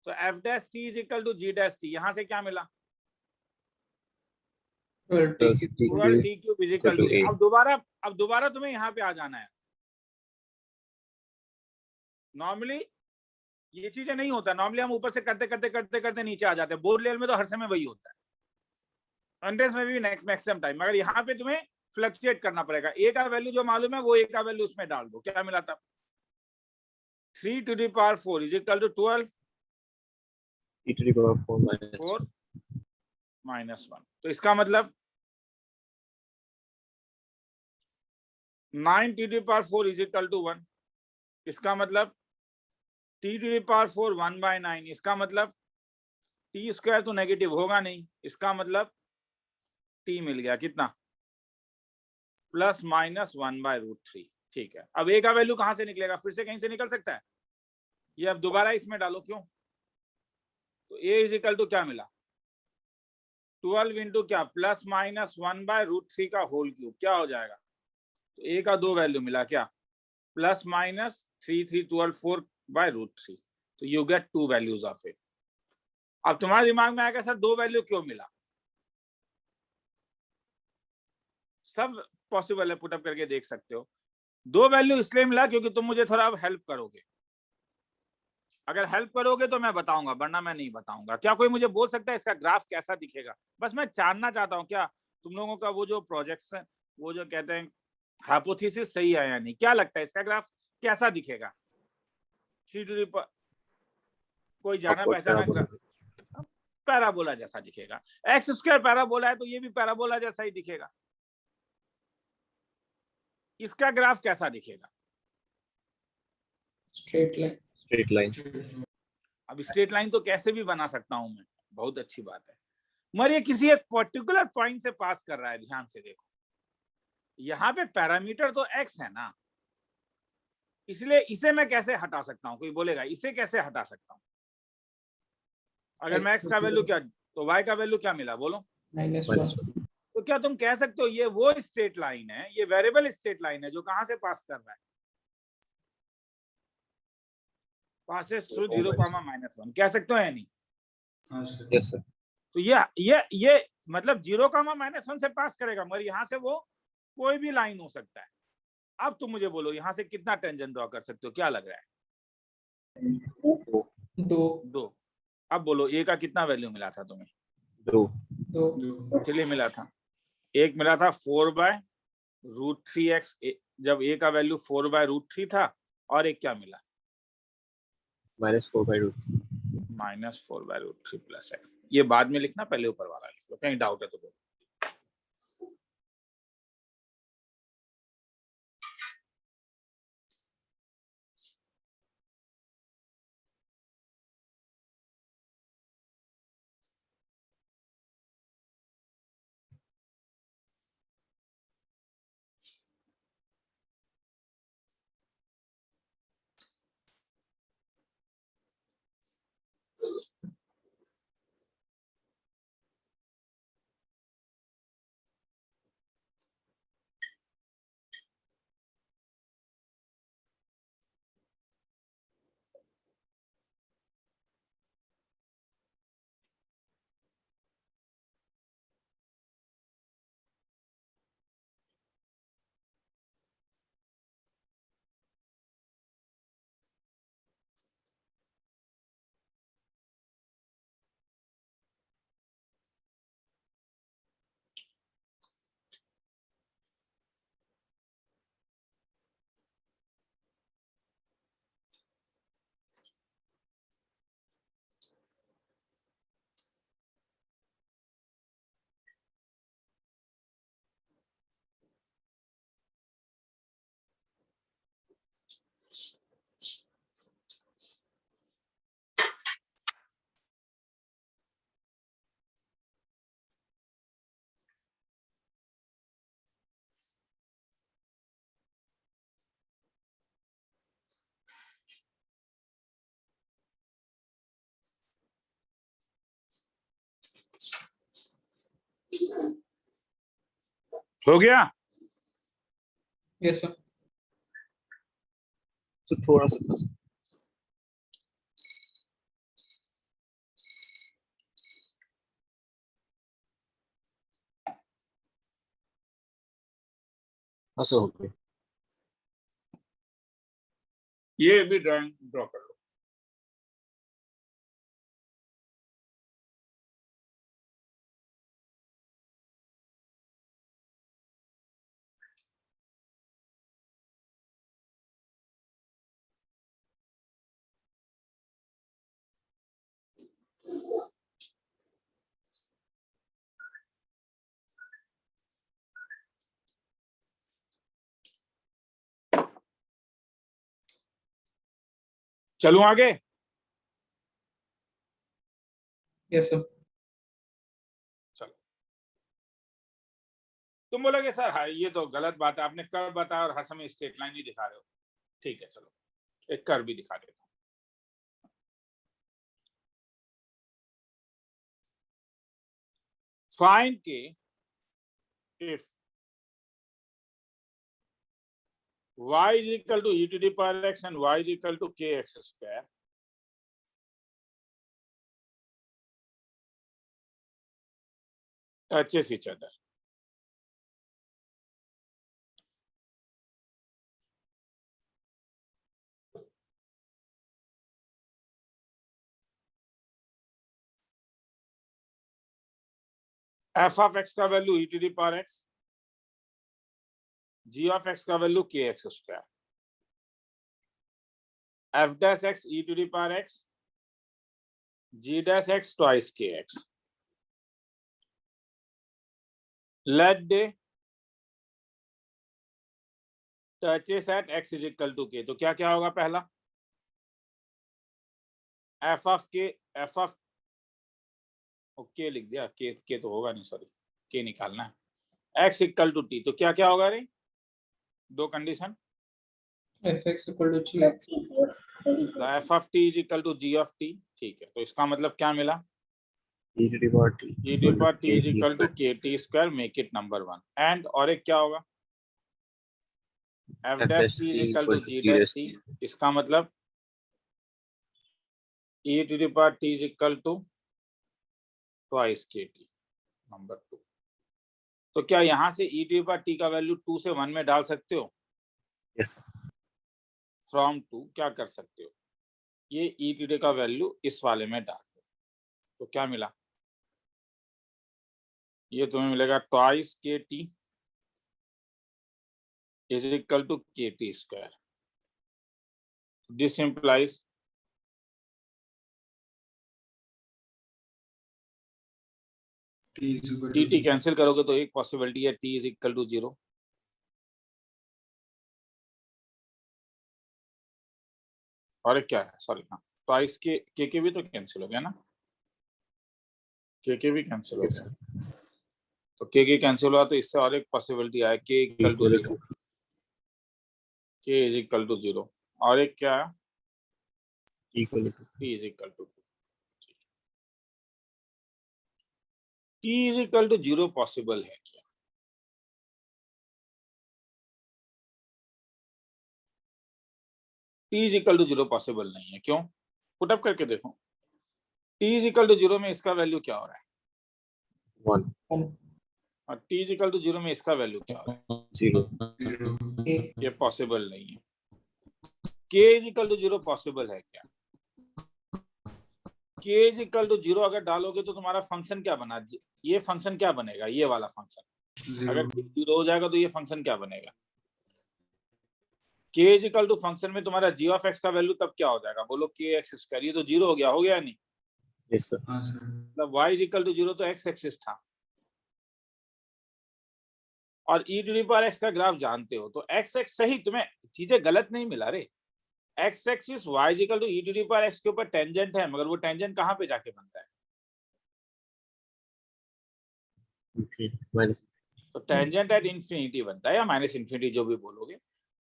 तो F dash T is equal to G dash T, यहां से क्या मिला? TQ T cube is equal to two. A. अब दोबारा तुम्हें यहाँ पे आ जाना है। नॉर्मली ये चीजें नहीं होता, नॉर्मली हम ऊपर से करते करते करते करते नीचे आ जाते हैं। बोर्ड लेवल में तो हर समय वही होता है, अनलेस में भी नेक्स्ट मैक्सिमम टाइम। मगर यहाँ पे तुम्हें फ्लक्चुएट करना पड़ेगा। ए का वैल्यू जो मालूम है वो ए का वैल्यू उसमें डाल दो। क्या मिला था? 3 to the power 4 is equal to 12 e to the power 4 minus 4 minus 1। तो इसका मतलब 9 to the power 4 is equal to 1। इसका मतलब t to the power 4 1/9। इसका मतलब t स्क्वायर तो नेगेटिव होगा नहीं, इसका मतलब t मिल गया कितना? Plus minus 1/√3। ठीक है, अब a का वैल्यू कहां से निकलेगा? फिर से कहीं से निकल सकता है ये। अब दोबारा इसमें डालो, क्यों? तो a इज इक्वल टू क्या मिला? 12 इंटू क्या? प्लस माइनस 1/√3 का होल क्यूब। क्या हो जाएगा? तो a का 2 वैल्यू मिला, क्या? Plus minus 3 3 12 4/√3। तो यू गेट 2 वैल्यूज ऑफ ए। अब तुम्हारे दिमाग में आएगा सर 2 वैल्यू क्यों मिला? सब पॉसिबल है, पुटअप करके देख सकते हो। 2 वैल्यू इसलिए मिला क्योंकि तुम मुझे थोड़ा अब हेल्प करोगे। अगर हेल्प करोगे तो मैं बताऊंगा, वरना मैं नहीं बताऊंगा। क्या कोई मुझे बोल सकता है इसका ग्राफ कैसा दिखेगा? बस मैं जानना चाहता हूँ क्या तुम लोगों का वो जो प्रोजेक्ट्स है, वो जो कहते हैं हाइपोथेसिस सही है या नहीं? क्या लगता है इसका ग्राफ कैसा दिखेगा? 3 to the power कोई जाना Upward पहचाना parabola. ग्राफ? पैराबोला जैसा दिखेगा। एक्स स्क्वायर पैराबोला है तो ये भी पैराबोला जैसा ही दिखेगा। इसका ग्राफ कैसा दिखेगा? Straight line. Straight line. अब स्ट्रेट लाइन तो कैसे भी बना सकता हूं मैं, बहुत अच्छी बात है। मगर ये किसी एक पर्टिकुलर पॉइंट से पास कर रहा है, ध्यान से देखो। यहाँ पे पैरामीटर तो x है ना, इसलिए इसे मैं कैसे हटा सकता हूँ? कोई बोलेगा इसे कैसे हटा सकता हूँ? अगर मैं x का वैल्यू क्या, तो y का वैल्यू क्या मिला बोलो? -1। तो क्या तुम कह सकते हो ये वो स्ट्रेट लाइन है, ये वेरिएबल स्ट्रेट लाइन है जो कहां से पास कर रहा है? Passes through 0, -1। कह सकते हो या नहीं? हाँ सर। Yes sir. तो ये मतलब 0, -1 से पास करेगा, मगर यहाँ से वो कोई भी लाइन हो सकता है। अब तुम मुझे बोलो यहाँ से कितना टेंजेंट ड्रॉ कर सकते हो? क्या लग रहा है? 2। अब बोलो a का कितना वैल्यू मिला था तुम्हें? 2 चलिए मिला था, एक मिला था 4/√3x, जब a का वैल्यू 4/√3 था, और एक क्या मिला? -4/√3. -4/√3 + x। ये बाद में लिखना, पहले ऊपर वाला लिख लो, कहीं डाउट है तो बोलो। हो गया? Yes sir. तो थोड़ा सा था। हाँ सर, हो गया। ये भी ड्राइंग ड्रॉ कर लो। चलूं आगे? Yes sir. चलो। तुम बोलोगे सर हाँ ये तो गलत बात है, आपने कर्व बताया और हर समय स्ट्रेट लाइन ही दिखा रहे हो। ठीक है चलो, एक कर्व भी दिखा देता हूं। फाइंड के if y is equal to e to the power x and y is equal to kx square, touches each other. f of x का value e to the power x, g of x का value kx square, f dash x e to the power x, g dash x twice kx. Let the touches at x is equal to k. तो क्या क्या होगा? पहला f of k, f of k लिख दिया, k तो होगा नहीं, सॉरी k निकालना है। x इक्वल टू t, तो क्या क्या होगा रे? दो condition, fx equal to gx, f of t is equal to g of t। ठीक है, तो इसका मतलब क्या मिला? e to the power t e to the power t is equal to kt square, make it number 1। and और एक क्या होगा? f dash t is equal to g dash t। इसका मतलब e to the power t is equal to twice kt, number 2। तो क्या यहाँ से e to the power t का वैल्यू 2 से 1 में डाल सकते हो? Yes sir. फ्रॉम 2 क्या कर सकते हो? ये e to the का वैल्यू इस वाले में डाल दो, तो क्या मिला? ये तुम्हें मिलेगा twice kt is equal to kt square। This implies T is equal T to cancel करोगे तो एक पॉसिबिलिटी है t इज इक्वल टू 0। और एक क्या है? सॉरी हाँ, ट्वाइस के भी तो कैंसिल हो गया ना, के भी कैंसिल हो गया। तो के कैंसिल हुआ तो इससे और एक पॉसिबिलिटी है के इक्वल टू 0, के इज इक्वल टू 0। और एक क्या है? T is equal to 2। T is equal to 0 possible है क्या? T is equal to 0 possible नहीं है, क्यों? पुट अप करके देखो। टी इज इक्वल टू 0 में इसका वैल्यू क्या हो रहा है? 1 और टी इज इक्वल टू 0 में इसका वैल्यू क्या हो रहा है? 0। ये पॉसिबल नहीं है। के इज इक्वल टू 0 पॉसिबल है क्या? के इज इक्वल टू 0 अगर डालोगे तो तुम्हारा फंक्शन क्या बना? ये फंक्शन क्या बनेगा? ये वाला फंक्शन अगर 0 हो जाएगा तो ये फंक्शन क्या बनेगा? के इज इक्वल टू फंक्शन में तुम्हारा g ऑफ x का वैल्यू तब क्या हो जाएगा? बोलो kx स्क्वायर। ये तो 0 हो गया, हो गया नहीं? Yes sir. हाँ सर। मतलब y इज इक्वल टू 0 तो x एक्सिस था, और e to the power x का ग्राफ जानते हो, तो x एक्स सही, तुम्हें चीजें गलत नहीं मिला रे। x axis y is equal to e to the power x के ऊपर टेंजेंट है, मगर वो टेंजेंट कहाँ पे जाके बनता है? माइनस। तो टेंजेंट एट इंफिनिटी बनता है, या माइनस इंफिनिटी जो भी बोलोगे।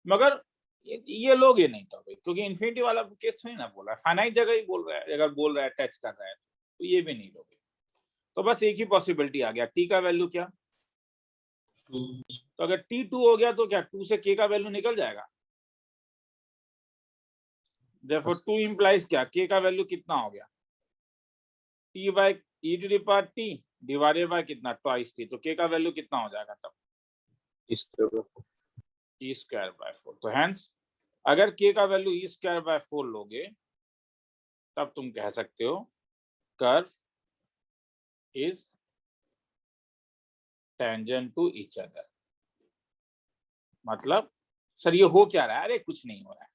मगर ये लोग ये नहीं था भाई, क्योंकि इंफिनिटी वाला केस थोड़ी ना बोल रहा है, फाइनाइट जगह ही बोल रहा है। अगर बोल रहा है टच कर रहा है तो ये भी नहीं लोगे। तो बस एक ही पॉसिबिलिटी आ गया, टी का वैल्यू क्या? 2 तो अगर T2 हो गया तो क्या 2 से K का वैल्यू निकल जाएगा? Therefore 2 implies क्या, K का वैल्यू कितना हो गया? T by e to the power T divided by कितना, ट्वाइस T। तो K का वैल्यू कितना हो जाएगा तब? E square by 4. E square by 4। तो हेंस अगर K का वैल्यू E स्क्वायर बाय 4 लोगे तब तुम कह सकते हो curve is tangent to each other. मतलब सर ये हो क्या रहा है? अरे कुछ नहीं हो रहा है।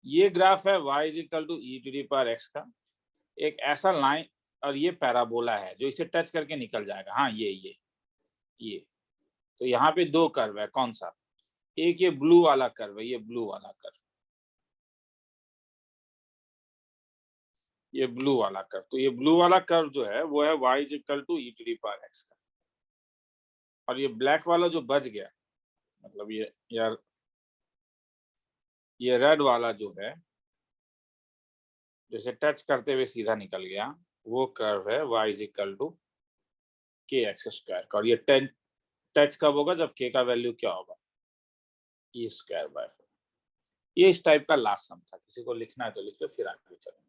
ये ग्राफ है y is equal to e to the power x का, एक ऐसा लाइन, और ये पैराबोला है जो इसे टच करके निकल जाएगा। हाँ ये तो यहाँ पे दो कर्व है। कौन सा? एक ये ब्लू वाला कर्व है, ये ब्लू वाला कर्व, ये ब्लू वाला कर्व। तो ये ब्लू वाला कर्व जो है वो है y is equal to e to the power x का, और ये ब्लैक वाला जो बच गया, मतलब ये यार ये रेड वाला जो है जैसे टच करते हुए सीधा निकल गया, वो कर्व है y इज इक्वल टू के एक्स स्क्वायर का। और ये टच कब होगा? जब k का वैल्यू क्या होगा? e square by 4। ये इस टाइप का लास्ट सम था। किसी को लिखना है तो लिख लो, फिर आगे चलेंगे।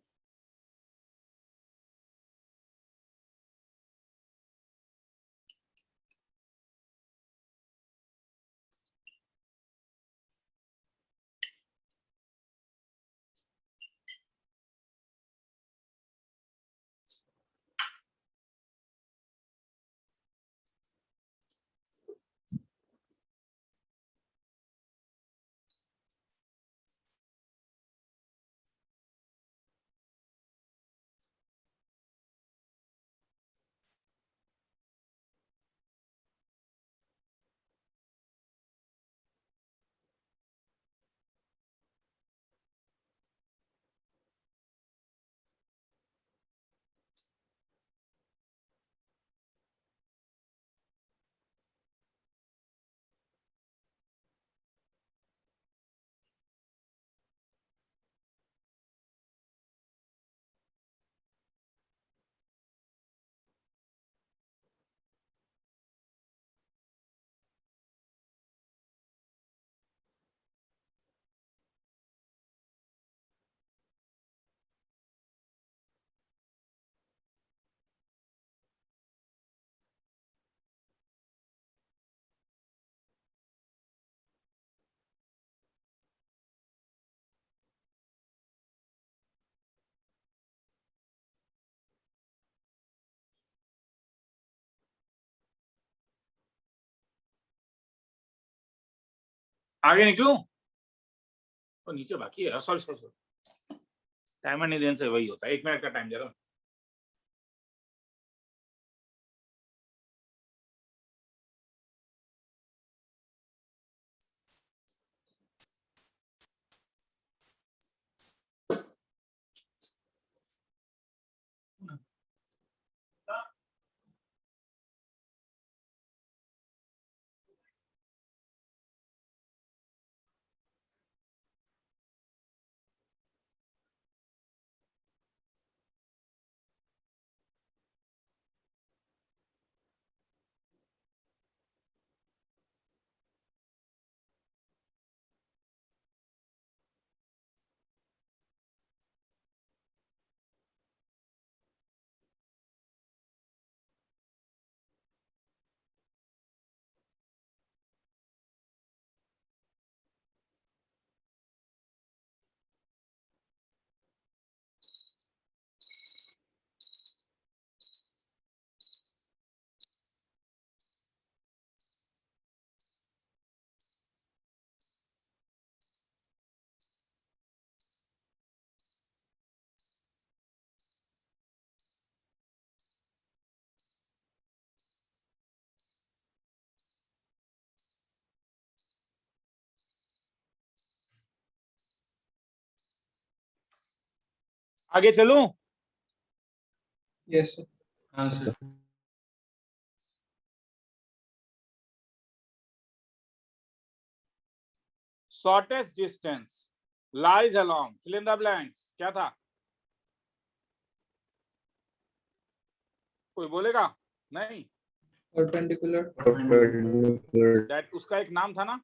आगे निकलूं? तो नीचे बाकी है। सॉरी टाइमर नहीं देने से वही होता है। 1 मिनट का टाइम दे रहा हूँ। आगे चलूं? Yes sir. हाँ sir. Shortest distance lies along fill in the blanks. क्या था? कोई बोलेगा? नहीं। Perpendicular Perpendicular. दैट उसका एक नाम था ना,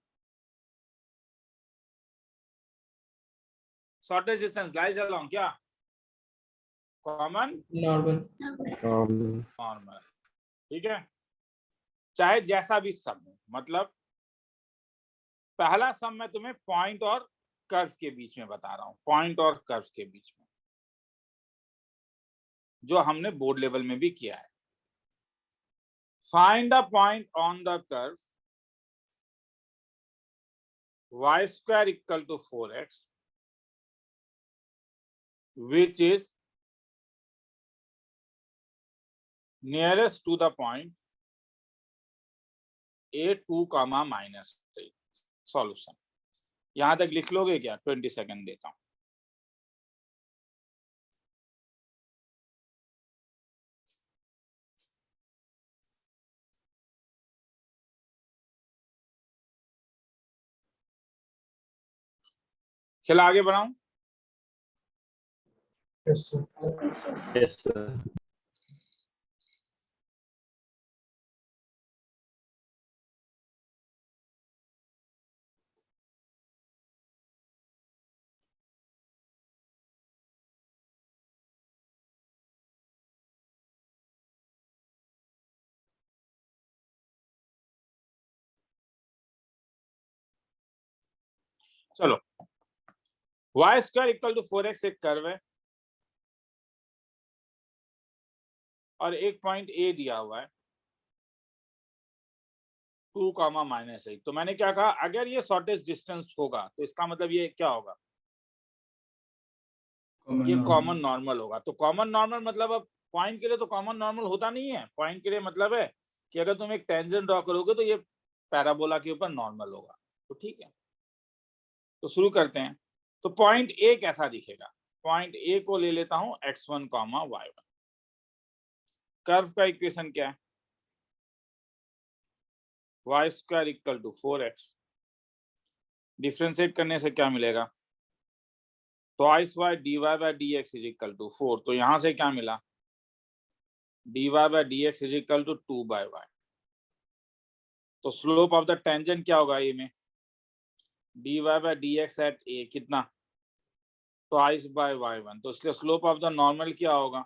शॉर्टेस्ट डिस्टेंस लाइज अलोंग क्या, कॉमन नॉर्मल नॉर्मल, ठीक है। चाहे जैसा भी सम हो, मतलब पहला सम मैं तुम्हें पॉइंट और कर्व के बीच में बता रहा हूं, पॉइंट और कर्व के बीच में, जो हमने बोर्ड लेवल में भी किया है। Find the point on the curve y square equal to 4x which is nearest to the point a2 comma minus 3। Solution यहां तक लिख लोगे क्या? 20 सेकंड देता हूं। खेला आगे बढ़ाऊं? Yes, sir. Yes, sir. चलो, y square equal to 4x एक कर्व है और एक पॉइंट ए दिया हुआ है 2 कॉमा माइनस 8। तो मैंने क्या कहा, अगर ये शॉर्टेस्ट डिस्टेंस होगा तो इसका मतलब ये क्या होगा, Common ये normal. कॉमन नॉर्मल होगा। तो कॉमन नॉर्मल मतलब अब पॉइंट के लिए तो कॉमन नॉर्मल होता नहीं है, पॉइंट के लिए मतलब है कि अगर तुम एक टेंजेंट ड्रॉ करोगे तो ये पैराबोला के ऊपर नॉर्मल होगा। तो ठीक है, तो शुरू करते हैं। तो पॉइंट ए कैसा दिखेगा, पॉइंट ए को ले लेता हूं x1 कॉमा y1। कर्व का इक्वेशन क्या है, y square equal to 4x, differentiate करने से क्या मिलेगा, twice y dy by dx is equal to 4। तो यहां से क्या मिला, dy by dx is equal to 2 by y। तो स्लोप ऑफ द टेंजेंट क्या होगा ए में, dy by dx at a कितना, ट्वाइस बाय y1। तो इसलिए स्लोप ऑफ द नॉर्मल क्या होगा,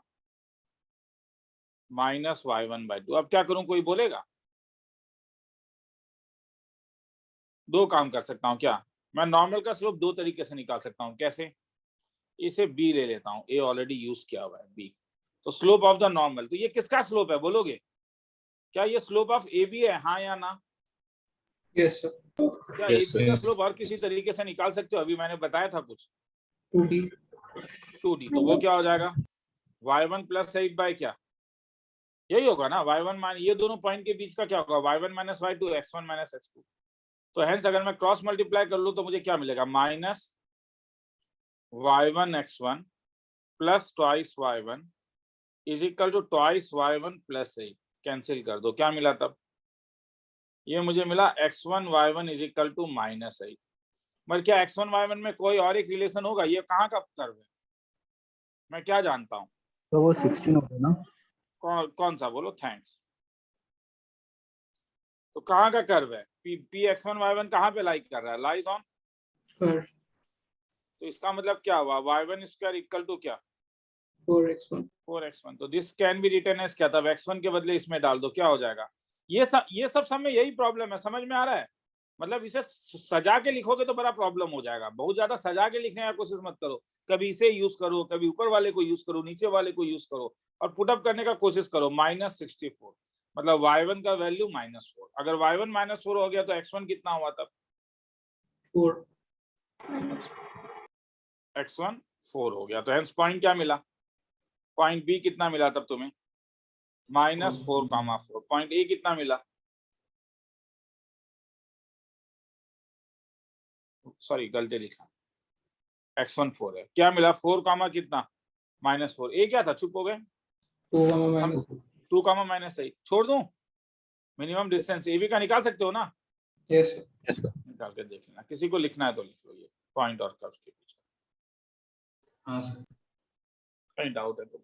माइनस y1/2। अब क्या करूं, कोई बोलेगा? दो काम कर सकता हूं क्या, मैं नॉर्मल का स्लोप दो तरीके से निकाल सकता हूं। कैसे, इसे b ले लेता हूं, a ऑलरेडी यूज किया हुआ है b। तो स्लोप ऑफ द नॉर्मल, तो ये किसका स्लोप है बोलोगे, क्या ये स्लोप ऑफ ए बी है, हाँ या ना? यस सर क्या Yes, ए बी का sir. स्लोप और किसी तरीके से निकाल सकते हो? अभी मैंने बताया था कुछ 2D 2d। तो वो क्या हो जाएगा, y1 प्लस 8 बाय क्या, यही होगा ना, y1 माइनस, ये दोनों पॉइंट के बीच का क्या होगा, y1 minus y2 x1 minus x2। तो हेंस अगर मैं क्रॉस मल्टीप्लाई कर लूं तो मुझे क्या मिलेगा, minus y1 x1 plus twice y1 is equal to twice y1 plus 8। Cancel कर दो, क्या मिला तब, ये मुझे मिला x1 y1 is equal to minus 8। मगर क्या x1 y1 में कोई और एक रिलेशन होगा, ये कहाँ का कर्व है, मैं क्या जानता हूँ? तो वो 16 हो गया ना। कौन सा बोलो, थैंक्स। तो कहाँ का कर्व है, पी x1 y1 कहाँ पे लाइक कर रहा है, लाइज ऑन कर्व तो इसका मतलब क्या हुआ, y1 स्क्वायर इक्वल टू क्या, 4x1 4x1। तो this can be written as क्या, तब x1 के बदले इसमें डाल दो, क्या हो जाएगा। ये सब में यही प्रॉब्लम है, समझ में आ रहा है? मतलब इसे सजा के लिखोगे तो बड़ा प्रॉब्लम हो जाएगा, बहुत ज्यादा सजा के लिखने की कोशिश मत करो। कभी इसे यूज करो, कभी ऊपर वाले को यूज करो, नीचे वाले को यूज करो और पुटअप करने का कोशिश करो। -64 मतलब y1 का वैल्यू -4। अगर y1 -4 हो गया तो x1 कितना हुआ तब, 4 x1 4 हो गया। तो हेंस पॉइंट क्या मिला, पॉइंट बी कितना मिला तब तुम्हें, -4,4। पॉइंट ए कितना मिला, सॉरी गलती लिखा, x1 4 है, क्या मिला 4 कामा कितना -4। ए क्या था, चुप हो गए, 2 माइनस 2 कामा -8 छोड़ दूं, मिनिमम डिस्टेंस ए बी का निकाल सकते हो ना, यस सर Yes, sir. निकाल के देख लेना। किसी को लिखना है तो लिख लो, ये पॉइंट और कर्व के बीच हाँ सर। कहीं डाउट है तो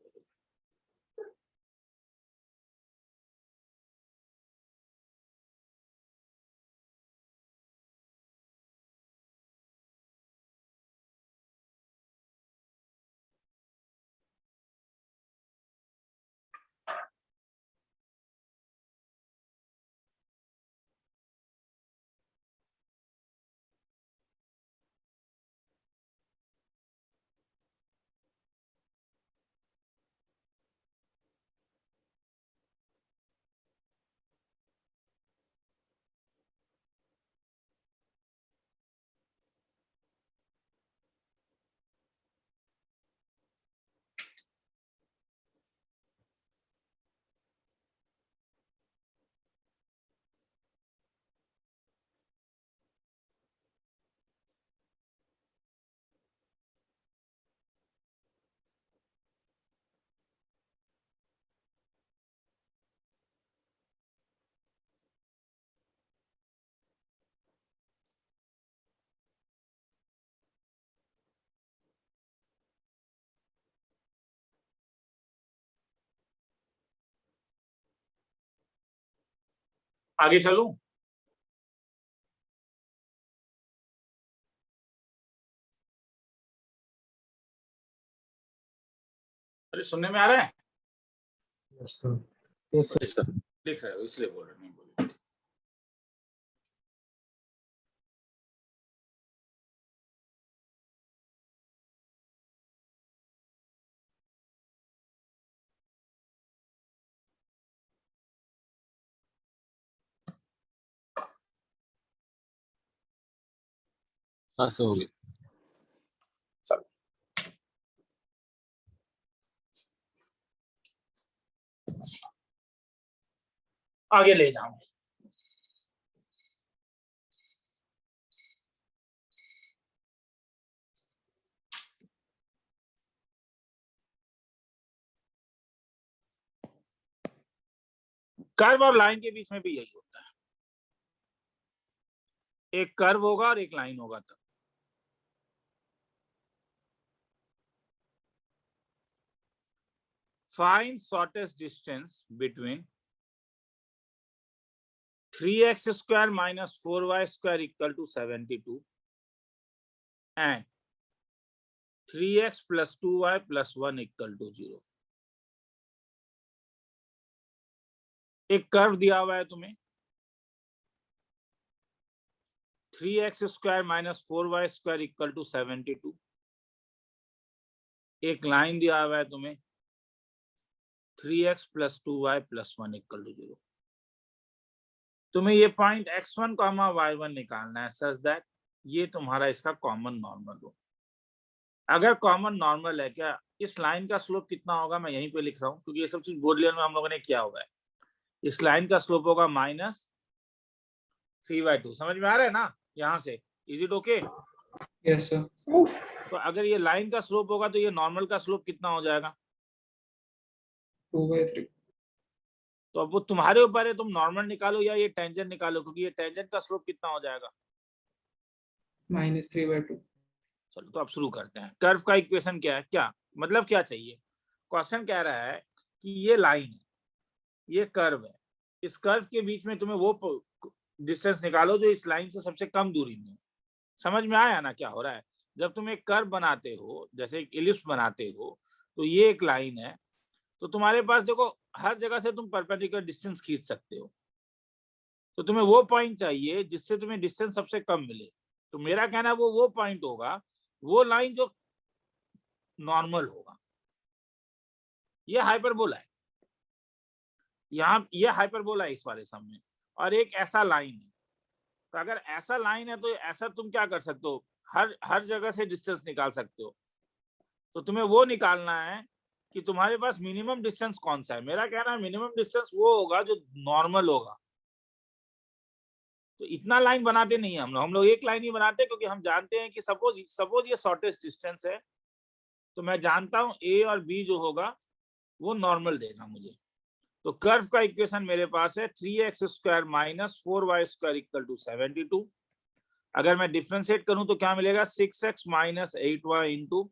आगे चलूं? अरे सुनने में आ रहा है? Yes, sir. Yes, sir. Yes, sir. लिख रहे हो इसलिए बोल रहे, नहीं बोल रहे। हाँ सर, हो गया। चलो आगे ले जाऊं। कर्व और लाइन के बीच में भी यही होता है, एक कर्व होगा और एक लाइन होगा। तब find shortest distance between 3x square minus 4y square equal to 72 and 3x plus 2y plus 1 equal to 0। एक कर्व दिया हुआ है तुम्हें, 3x square minus 4y square equal to 72। एक लाइन दिया हुआ है तुम्हें, 3x plus 2y plus 1 equal to 0। तुम्हें ये पॉइंट x1, y1 निकालना है सच दैट ये तुम्हारा इसका कॉमन नॉर्मल हो। अगर कॉमन नॉर्मल है, क्या इस लाइन का स्लोप कितना होगा, मैं यहीं पे लिख रहा हूँ क्योंकि ये सब चीज बोर्ड लेवल में हम लोगों ने किया हुआ है। इस लाइन का स्लोप होगा -3/2। समझ में आ रहा है ना? यहाँ से is it okay? Yes sir. तो अगर ये लाइन का स्लोप होगा तो ये नॉर्मल का स्लोप कितना हो जाएगा? 2/3। तो अब वो तुम्हारे ऊपर है, तुम नॉर्मल निकालो या ये टेंजेंट निकालो, क्योंकि ये टेंजेंट का स्लोप कितना हो जाएगा? -3/2। चलो तो अब शुरू करते हैं। कर्व का इक्वेशन क्या है, क्या मतलब क्या चाहिए? क्वेश्चन कह रहा है कि ये लाइन है, ये कर्व है, इस कर्व के बीच में तुम्हें वो डिस्टेंस निकालो जो इस लाइन से सबसे कम दूरी में हो। समझ में आया ना क्या हो रहा है? जब तुम एक कर्व बनाते हो, जैसे एक इलिप्स बनाते हो, तो ये एक लाइन है, तो तुम्हारे पास देखो हर जगह से तुम परपेंडिकुलर डिस्टेंस खींच सकते हो। तो तुम्हें वो पॉइंट चाहिए जिससे तुम्हें डिस्टेंस सबसे कम मिले। तो मेरा कहना है वो पॉइंट होगा, वो लाइन जो नॉर्मल होगा। ये हाइपरबोला है, यहाँ ये हाइपरबोला है इस वाले सम में, और एक ऐसा लाइन है। तो अगर ऐसा लाइन है तो ऐसा तुम क्या कर सकते हो, हर जगह से डिस्टेंस निकाल सकते हो। तो तुम्हें वो निकालना है कि तुम्हारे पास मिनिमम डिस्टेंस कौन सा है। मेरा कहना है मिनिमम डिस्टेंस वो होगा जो नॉर्मल होगा। तो इतना लाइन बनाते नहीं है हम लोग एक लाइन ही बनाते हैं, क्योंकि हम जानते हैं कि सपोज ये शॉर्टेस्ट डिस्टेंस है, तो मैं जानता हूं ए और बी जो होगा वो नॉर्मल देगा मुझे। तो कर्व का इक्वेशन मेरे पास है 3x square minus 4y square equal to 72। अगर मैं डिफ्रेंशिएट करूं तो क्या मिलेगा, 6x minus 8y into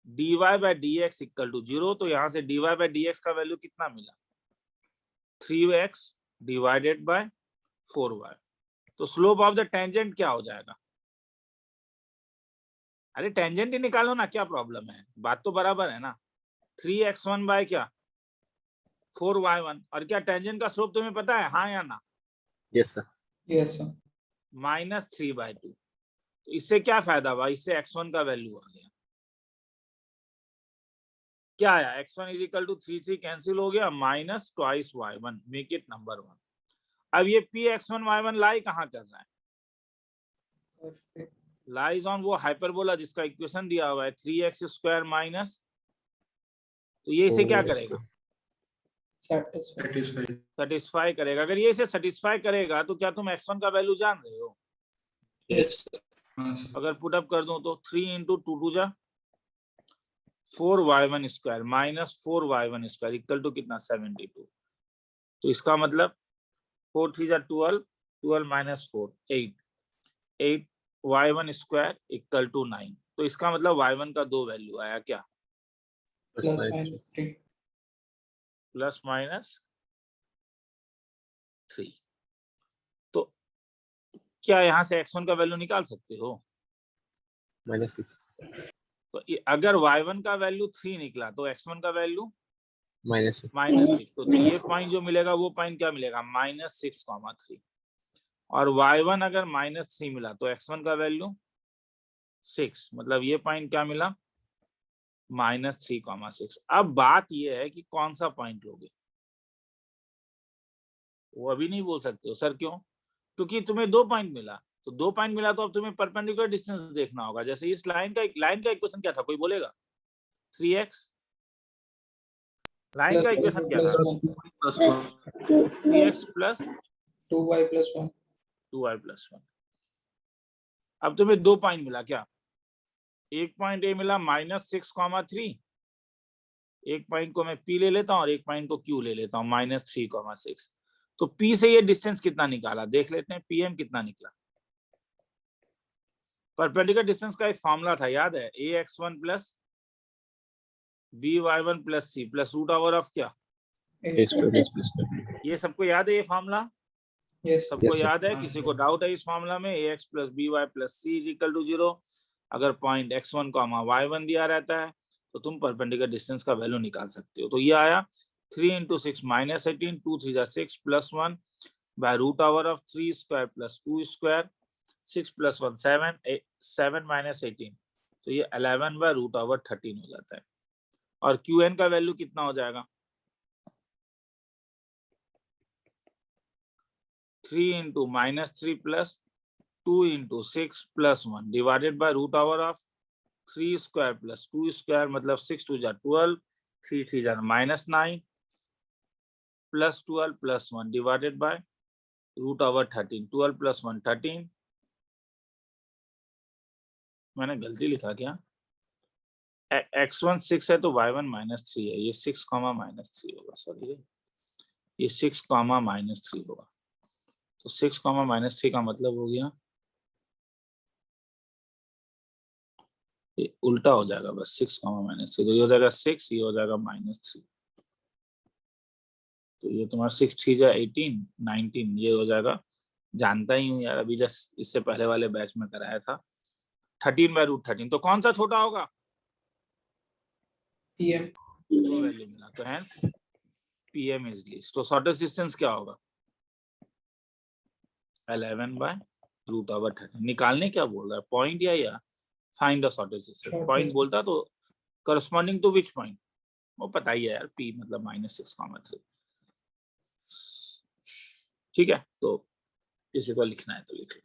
dy by dx equal to 0। तो यहां से dy बाय dx का वैल्यू कितना मिला, 3x डिवाइडेड बाय 4y। तो स्लोप ऑफ द टेंजेंट क्या हो जाएगा? अरे टेंजेंट ही निकालो ना, क्या प्रॉब्लम है, बात तो बराबर है ना। 3x1 बाय क्या, 4y1। और क्या टेंजेंट का स्लोप तुम्हें पता है, हाँ या ना? Yes, sir. Yes sir. -3/2। तो इससे क्या फायदा हुआ, इससे x1 का वैल्यू आ गया, क्या आया, x1 is equal to 3 cancel हो गया, minus twice y1, make it number 1। अब ये px1 y1 लाई कहाँ कर रहा है, लाइज ऑन वो हाइपरबोला जिसका इक्वेशन दिया हुआ है 3x स्क्वायर माइनस, तो ये इसे क्या करेगा, सेटिस्फाई करेगा। अगर ये इसे सेटिस्फाई करेगा तो क्या तुम x1 का वैल्यू जान रहे हो? Yes, sir. अगर पुट अप कर दूं तो 3 इंटू 2 2 जा 4y1 square minus 4y1 square equal to कितना, 72। तो इसका मतलब 4 3 जा 12, 12 minus 4 8, 8 y1 square equal to 9। तो इसका मतलब y1 का दो वैल्यू आया, क्या, +-3। Plus minus 3। क्या यहाँ से x1 का वैल्यू निकाल सकते हो? -6 तो अगर y1 का वैल्यू 3 निकला तो x1 का वैल्यू -6 -6, तो ये पॉइंट जो मिलेगा वो पॉइंट क्या मिलेगा? -6,3। और y1 अगर -3 मिला तो x1 का वैल्यू 6, मतलब ये पॉइंट क्या मिला? -3,6। अब बात ये है कि कौन सा पॉइंट लोगे, वो अभी नहीं बोल सकते हो। सर क्यों? क्योंकि तुम्हें 2 पॉइंट मिला, तो 2 पॉइंट मिला तो अब तुम्हें परपेंडिकुलर डिस्टेंस देखना होगा। जैसे इस लाइन का इक्वेशन क्या था, कोई बोलेगा? 3x। लाइन का इक्वेशन क्या था? 3x plus 2y + 1। 2y + 1। अब तुम्हें 2 पॉइंट मिला क्या? एक पॉइंट ए मिला -6,3, एक पॉइंट को मैं P ले लेता हूँ और एक पॉइंट को Q ले लेता हूँ -3,6। तो P से ये डिस्टेंस कितना निकाला देख लेते हैं। PM कितना निकला? परपेंडिकुलर डिस्टेंस का एक फॉर्मूला था, याद है? ax1 + by1 + c + √of क्या? ये सबको याद है ये फॉर्मूला? यस। सबको Yes, sir. याद है? हाँ, किसी sir. को डाउट है इस फॉर्मूला में? ax + by + c = 0। अगर पॉइंट x1, y1 दिया रहता है तो तुम परपेंडिकुलर डिस्टेंस का वैल्यू निकाल सकते हो। तो ये आया 3 × 6 -18, 2 3 = 6 + 1 by √of 3 square + 2 square, 6 + 1 7, 7 - 18, तो ये 11 by √13 हो जाता है। और Qn का वैल्यू कितना हो जाएगा? 3 × -3 + 2 × 6 + 1 divided by √of 3 square + 2 square, मतलब 6 2 = 12, 3 3 = -9 + 12 + 1 divided by √13। 12 + 1 13। मैंने गलती लिखा क्या? x1 6 है तो y1 -3 है, ये 6, -3 होगा। सॉरी, ये 6, -3 होगा। तो 6, -3 का मतलब हो गया, ये उल्टा हो जाएगा बस। 6, -3, तो ये हो जाएगा 6, ये हो जाएगा -3। तो ये तुम्हारा 6 3 = 18, 19, ये हो जाएगा। जानता ही हूँ यार, अभी जस्ट इससे पहले वाले बैच में कराया था। 13 by √13। तो कौन सा छोटा होगा? PM। वो वैल्यू मिला, तो हेंस PM इज लीस्ट। तो शॉर्टेस्ट डिस्टेंस क्या होगा? 11 by √13। निकालने क्या बोल रहा है, पॉइंट या find the shortest distance? Point बोलता तो करस्पॉन्डिंग टू विच पॉइंट, वो पता ही है यार। P मतलब -6,3। ठीक है, तो किसी को लिखना है तो लिख लो।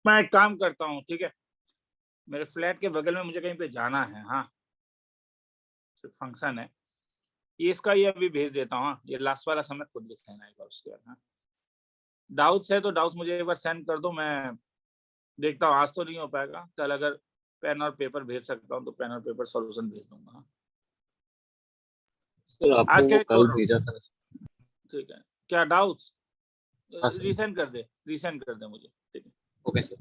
मैं एक काम करता हूँ, ठीक है? मेरे फ्लैट के बगल में मुझे कहीं पे जाना है, हाँ, फंक्शन है। ये इसका ये अभी भेज देता हूँ। हाँ, ये लास्ट वाला समय खुद लिख लेना एक बार उसके बाद। हाँ, डाउट्स है तो डाउट्स मुझे एक बार सेंड कर दो, मैं देखता हूँ। आज तो नहीं हो पाएगा, कल अगर पेन और पेपर भेज सकता हूँ तो पेन और पेपर सॉल्यूशन भेज दूंगा। हाँ, सर आज आपको के वो कल भेजा था। ठीक है, क्या डाउट्स? हाँ सर। रीसेंड कर दे मुझे। ठीक है, ओके सर।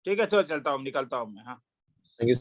ठीक है, चलो चलता हूँ, निकलता हूँ मैं। हाँ।